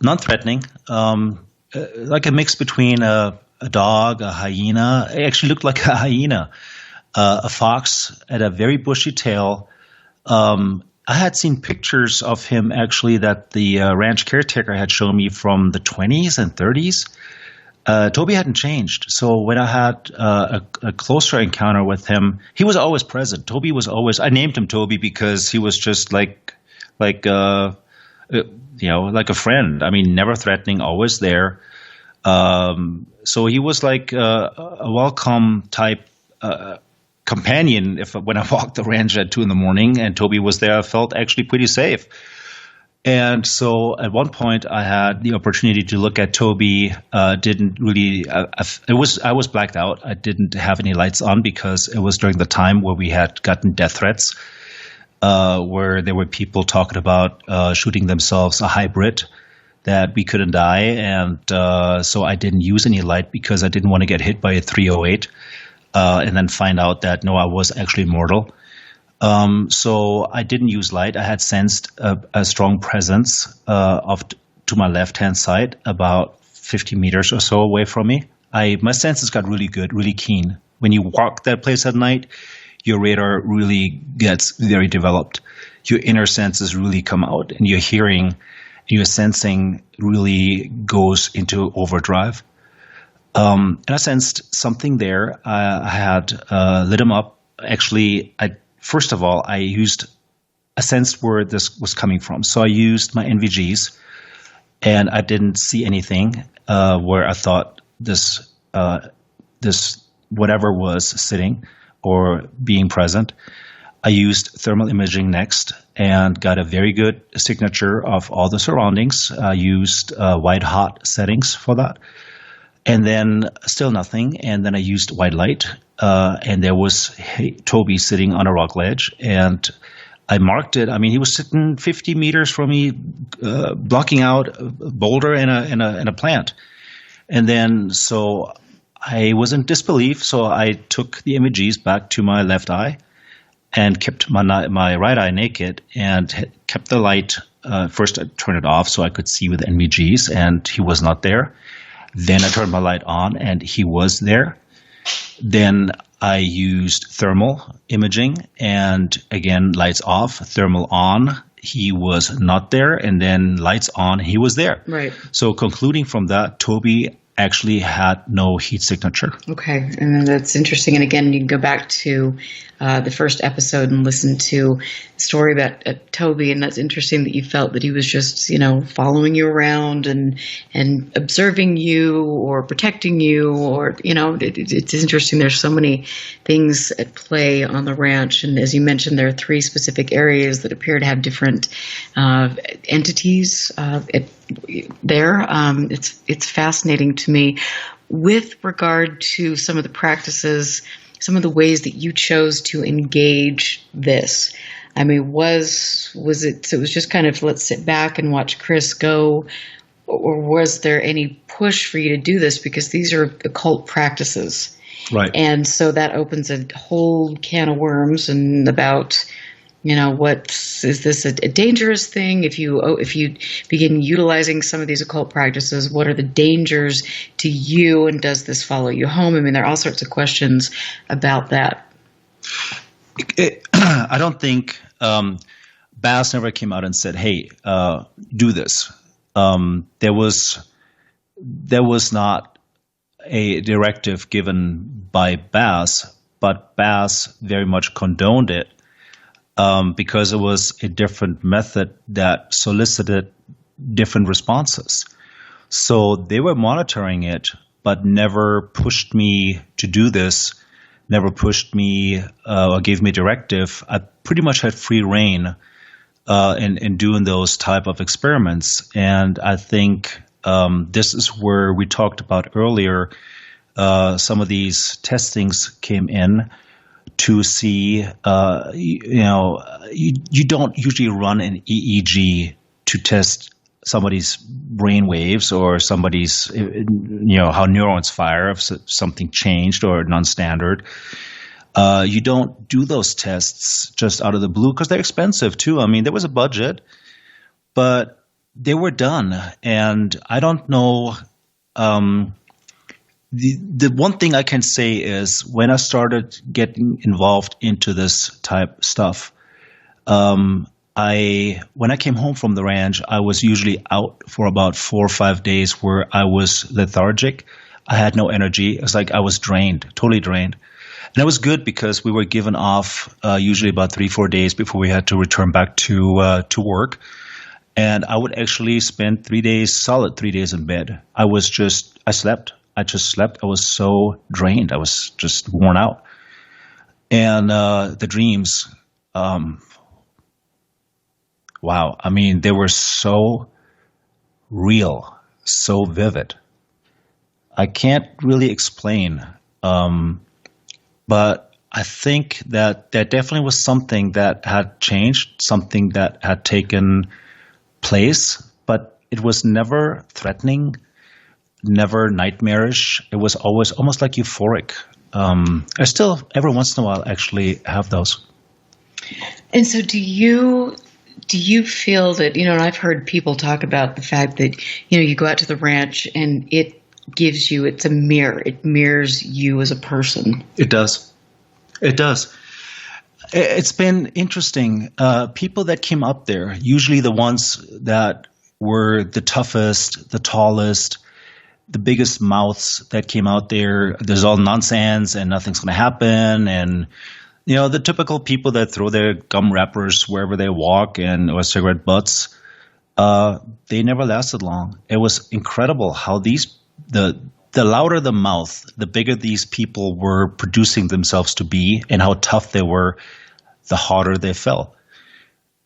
non-threatening, like a mix between a dog, a hyena. It actually looked like a hyena. A fox had a very bushy tail. I had seen pictures of him actually that the ranch caretaker had shown me from the 20s and 30s. Toby hadn't changed. So when I had a closer encounter with him, he was always present. Toby was always – I named him Toby because he was just like a friend. I mean, never threatening, always there. So he was like a welcome type companion. When I walked the ranch at 2 a.m. and Toby was there, I felt actually pretty safe. And so at one point I had the opportunity to look at Toby. Didn't really. I was blacked out. I didn't have any lights on because it was during the time where we had gotten death threats, where there were people talking about shooting themselves a hybrid that we couldn't die, and so I didn't use any light because I didn't want to get hit by a 308. and then find out that no, I was actually mortal. So I didn't use light. I had sensed a strong presence to my left-hand side, about 50 meters or so away from me. My senses got really good, really keen. When you walk that place at night, your radar really gets very developed. Your inner senses really come out, and your hearing, your sensing really goes into overdrive. And I sensed something there. I had lit them up. Actually, first of all, I sensed where this was coming from. So I used my NVGs, and I didn't see anything where I thought this whatever was sitting or being present. I used thermal imaging next and got a very good signature of all the surroundings. I used white hot settings for that. And then still nothing. And then I used white light. And there was Toby sitting on a rock ledge. And I marked it. I mean, he was sitting 50 meters from me, blocking out a boulder and a plant. And then so I was in disbelief. So I took the images back to my left eye and kept my right eye naked and kept the light. First, I turned it off so I could see with NVGs, and he was not there. Then I turned my light on, and he was there. Then I used thermal imaging, and again, lights off, thermal on. He was not there, and then lights on, he was there. Right. So concluding from that, Toby actually had no heat signature. Okay, and that's interesting. And again, you can go back to the first episode and listen to the story about Toby, and that's interesting that you felt that he was just, following you around and observing you or protecting you, or, it's interesting. There's so many things at play on the ranch, and as you mentioned, there are 3 specific areas that appear to have different entities there. It's fascinating to me with regard to some of the practices, some of the ways that you chose to engage this. I mean, was it? So it was just kind of, let's sit back and watch Chris go, or was there any push for you to do this because these are occult practices, right? And so that opens a whole can of worms and about. Is this a dangerous thing? If you begin utilizing some of these occult practices, what are the dangers to you, and does this follow you home? I mean, there are all sorts of questions about that. I don't think Bass never came out and said, "Hey, do this." There was not a directive given by Bass, but Bass very much condoned it. Because it was a different method that solicited different responses. So they were monitoring it, but never pushed me to do this, never pushed me or gave me directive. I pretty much had free reign in doing those type of experiments. And I think this is where we talked about earlier, some of these testings came in to see, you don't usually run an EEG to test somebody's brain waves or somebody's, how neurons fire if something changed or non-standard. You don't do those tests just out of the blue because they're expensive too. I mean, there was a budget, but they were done. And I don't know. The one thing I can say is when I started getting involved into this type stuff, when I came home from the ranch, I was usually out for about 4 or 5 days where I was lethargic. I had no energy. It was like I was drained, totally drained. And it was good because we were given off usually about 3-4 days before we had to return back to work. And I would actually spend 3 days, solid 3 days in bed. I slept. I just slept. I was so drained. I was just worn out. And the dreams, wow. I mean, they were so real, so vivid. I can't really explain. But I think that there definitely was something that had changed, something that had taken place, but it was never threatening, never nightmarish. It was always almost like euphoric. I still, every once in a while, actually have those. And so do you feel that, and I've heard people talk about the fact that, you go out to the ranch and it's a mirror. It mirrors you as a person. It does. It does. It's been interesting. People that came up there, usually the ones that were the toughest, the tallest, the biggest mouths that came out there. There's all nonsense and nothing's going to happen. And, the typical people that throw their gum wrappers wherever they walk or cigarette butts, they never lasted long. It was incredible how the louder the mouth, the bigger these people were producing themselves to be and how tough they were, the harder they fell.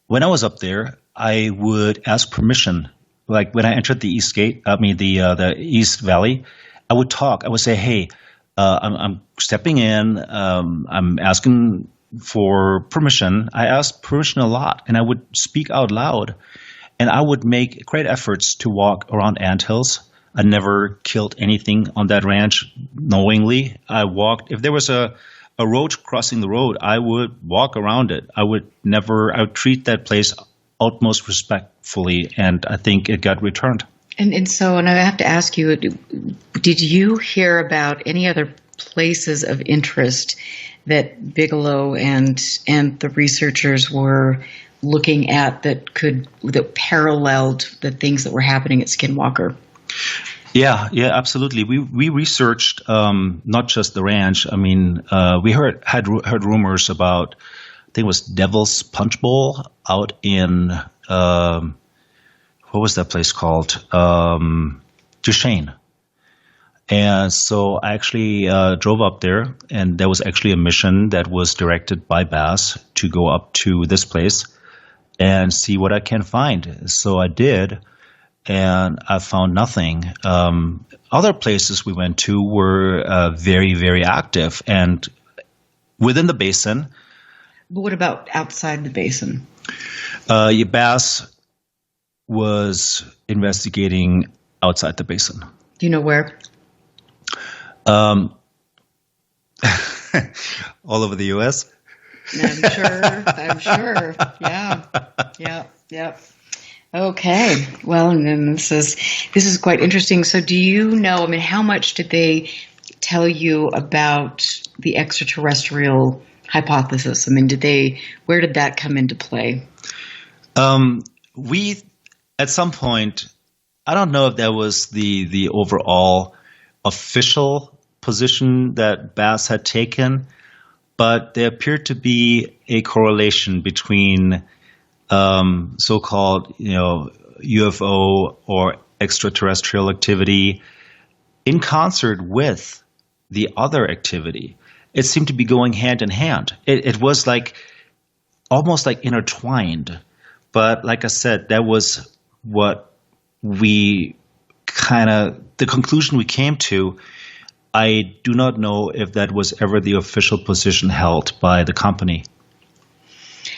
When I was up there, I would ask permission. Like when I entered the the East Valley, I would talk. I would say, hey, I'm stepping in. I'm asking for permission. I asked permission a lot, and I would speak out loud. And I would make great efforts to walk around anthills. I never killed anything on that ranch knowingly. I walked. If there was a roach crossing the road, I would walk around it. I would treat that place utmost respectfully, and I think it got returned. And I have to ask you, did you hear about any other places of interest that Bigelow and the researchers were looking at that paralleled the things that were happening at Skinwalker? Yeah, absolutely. We researched not just the ranch. I mean, we had rumors about, I think it was Devil's Punch Bowl out in what was that place called? Duchesne. And so I actually drove up there, and there was actually a mission that was directed by Bass to go up to this place and see what I can find. So I did, and I found nothing. Other places we went to were very, very active and within the basin. But what about outside the basin? Bass was investigating outside the basin. Do you know where? All over the U.S. I'm sure. Yeah. Okay. Well, and then this is quite interesting. So do you know, how much did they tell you about the extraterrestrial hypothesis? Where did that come into play? We, at some point, I don't know if that was the overall official position that Bass had taken, but there appeared to be a correlation between so-called, UFO or extraterrestrial activity in concert with the other activity. It seemed to be going hand in hand. It was almost like intertwined. But like I said, that was what the conclusion we came to. I do not know if that was ever the official position held by the company.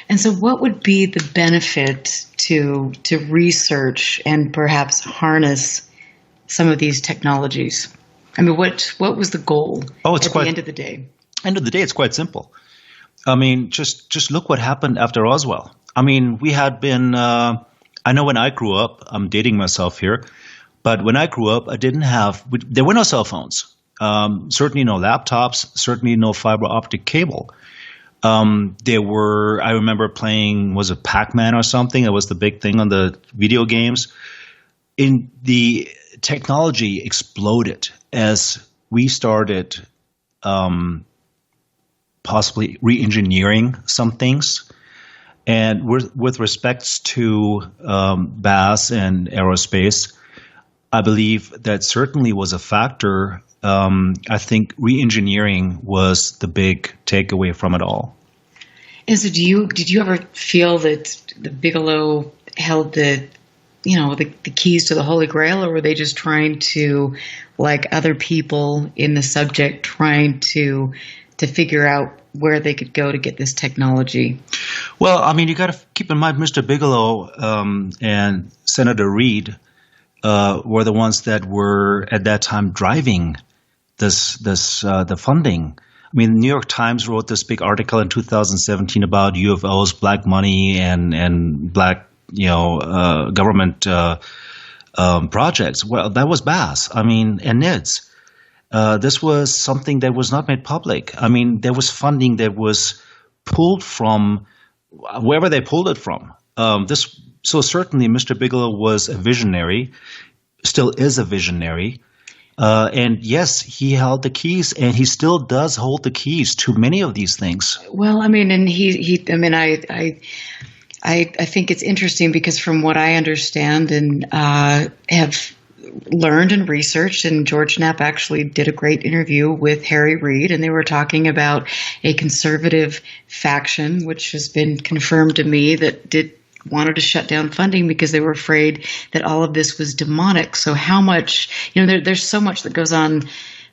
And so what would be the benefit to research and perhaps harness some of these technologies? What was the goal the end of the day? End of the day, it's quite simple. Just look what happened after Roswell. We had been, I know when I grew up, I'm dating myself here, but when I grew up, there were no cell phones. Certainly no laptops, certainly no fiber optic cable. I remember playing, was it Pac-Man or something? It was the big thing on the video games. The technology exploded as we started possibly re-engineering some things. And with respects to Bass and aerospace, I believe that certainly was a factor. I think re-engineering was the big takeaway from it all. And so did you ever feel that the Bigelow held the keys to the Holy Grail, or were they just trying to, like other people in the subject, trying to figure out where they could go to get this technology? Well, you got to keep in mind Mr. Bigelow and Senator Reed were the ones that were at that time driving the funding. I mean, the New York Times wrote this big article in 2017 about UFOs, black money, and black government projects. Well, that was BAS. I mean, and NIDS. This was something that was not made public. I mean, there was funding that was pulled from wherever they pulled it from. So certainly Mr. Bigelow was a visionary, still is a visionary. And yes, he held the keys, and he still does hold the keys to many of these things. Well, I mean, and I think it's interesting because from what I understand and have learned and researched, and George Knapp actually did a great interview with Harry Reid, and they were talking about a conservative faction, which has been confirmed to me, that wanted to shut down funding because they were afraid that all of this was demonic. So how much, there's so much that goes on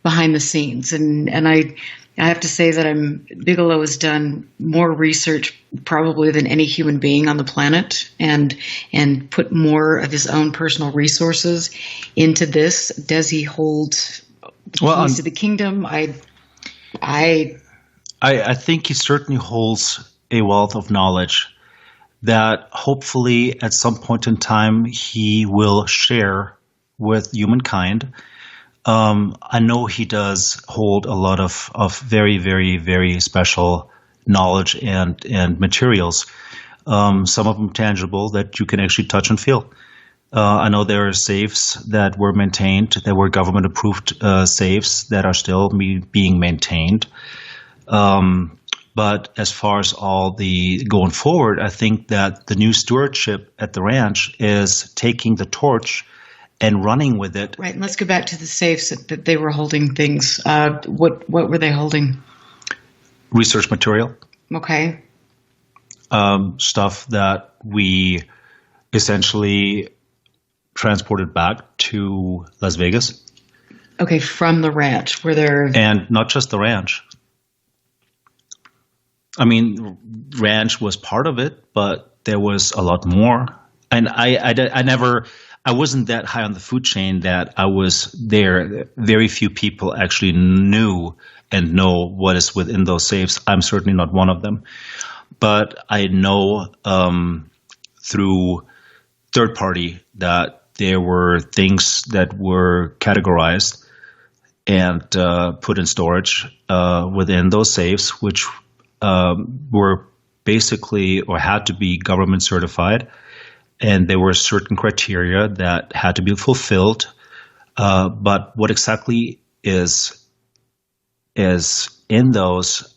behind the scenes. And I have to say that Bigelow has done more research probably than any human being on the planet, and put more of his own personal resources into this. Does he hold the keys to the kingdom? I think he certainly holds a wealth of knowledge that hopefully at some point in time he will share with humankind. I know he does hold a lot of very, very, very special knowledge and materials, some of them tangible that you can actually touch and feel. I know there are safes that were maintained, that were government-approved safes that are still being maintained. But as far as all the going forward, I think that the new stewardship at the ranch is taking the torch and running with it. Right. And let's go back to the safes that they were holding things. What were they holding? Research material. Okay. Stuff that we essentially transported back to Las Vegas. Okay, from the ranch. Were there... And not just the ranch. I mean, ranch was part of it, but there was a lot more. And I wasn't that high on the food chain that I was there. Very few people actually knew and know what is within those safes. I'm certainly not one of them. But I know through third party that there were things that were categorized and put in storage within those safes, which were basically or had to be government certified, and there were certain criteria that had to be fulfilled. But what exactly is in those,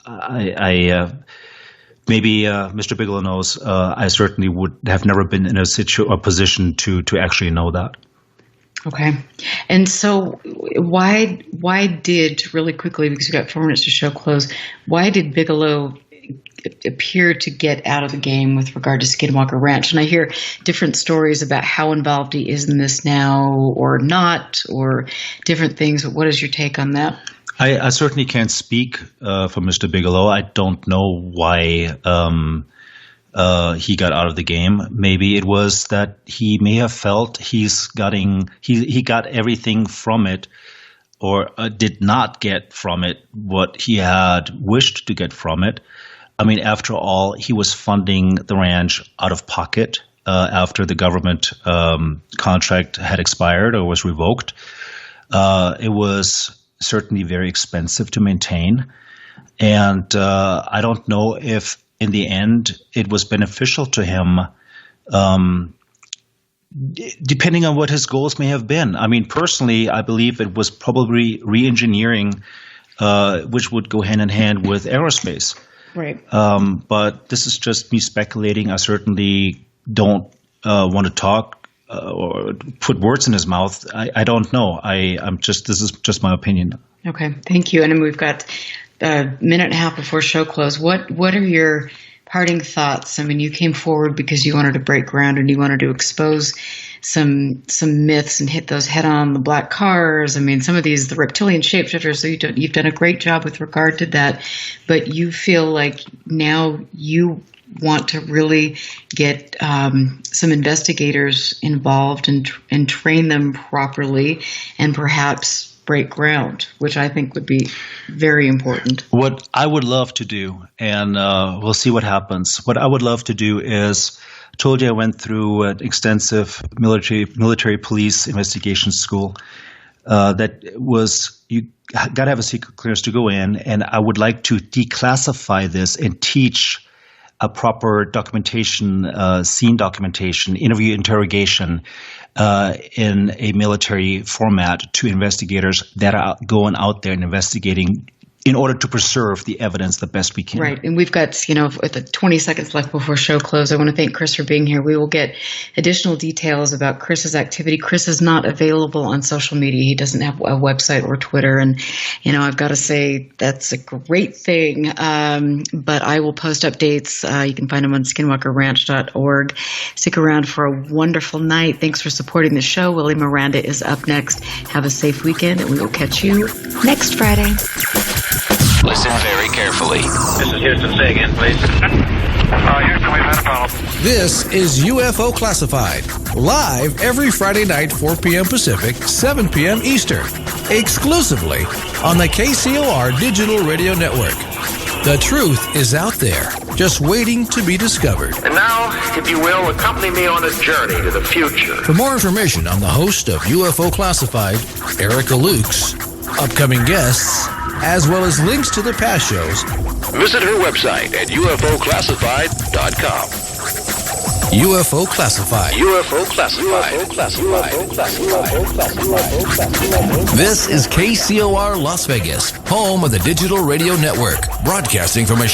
maybe Mr. Bigelow knows. I certainly would have never been in a position to actually know that. Okay. And so why did, really quickly, because we've got 4 minutes to show close, why did Bigelow appear to get out of the game with regard to Skinwalker Ranch? And I hear different stories about how involved he is in this now or not, or different things. But what is your take on that? I certainly can't speak for Mr. Bigelow. I don't know why he got out of the game. Maybe it was that he may have felt he got everything from it, or did not get from it what he had wished to get from it. I mean, after all, he was funding the ranch out of pocket after the government contract had expired or was revoked. It was certainly very expensive to maintain. And I don't know if in the end it was beneficial to him, depending on what his goals may have been. I mean, personally, I believe it was probably re-engineering, which would go hand in hand with aerospace. Right. But this is just me speculating. I certainly don't want to talk or put words in his mouth. I don't know. This is just my opinion. Okay. Thank you. And we've got a minute and a half before show close. What are your parting thoughts? I mean, you came forward because you wanted to break ground and you wanted to expose some myths and hit those head on, the black cars. I mean, some of these, the reptilian shapeshifters, so you've done a great job with regard to that. But you feel like now you want to really get some investigators involved and train them properly, and perhaps break ground, which I think would be very important. What I would love to do, and we'll see what happens, what I would love to do is, I told you I went through an extensive military police investigation school. You got to have a secret clearance to go in, and I would like to declassify this and teach a proper documentation, scene documentation, interview interrogation in a military format to investigators that are going out there and investigating in order to preserve the evidence the best we can. Right. And we've got, with the 20 seconds left before show close, I want to thank Chris for being here. We will get additional details about Chris's activity. Chris is not available on social media. He doesn't have a website or Twitter. And, I've got to say that's a great thing. But I will post updates. You can find them on skinwalkerranch.org. Stick around for a wonderful night. Thanks for supporting the show. Willie Miranda is up next. Have a safe weekend, and we will catch you next Friday. Listen very carefully. This is Houston. Say again, please. Houston, we've had a problem. This is UFO Classified, live every Friday night, 4 p.m. Pacific, 7 p.m. Eastern, exclusively on the KCOR Digital Radio Network. The truth is out there, just waiting to be discovered. And now, if you will, accompany me on a journey to the future. For more information on the host of UFO Classified, Erica Lukes, upcoming guests, as well as links to the past shows, visit her website at UFOclassified.com. UFO Classified. UFO Classified. UFO Classified. This is KCOR Las Vegas, home of the Digital Radio Network, broadcasting from a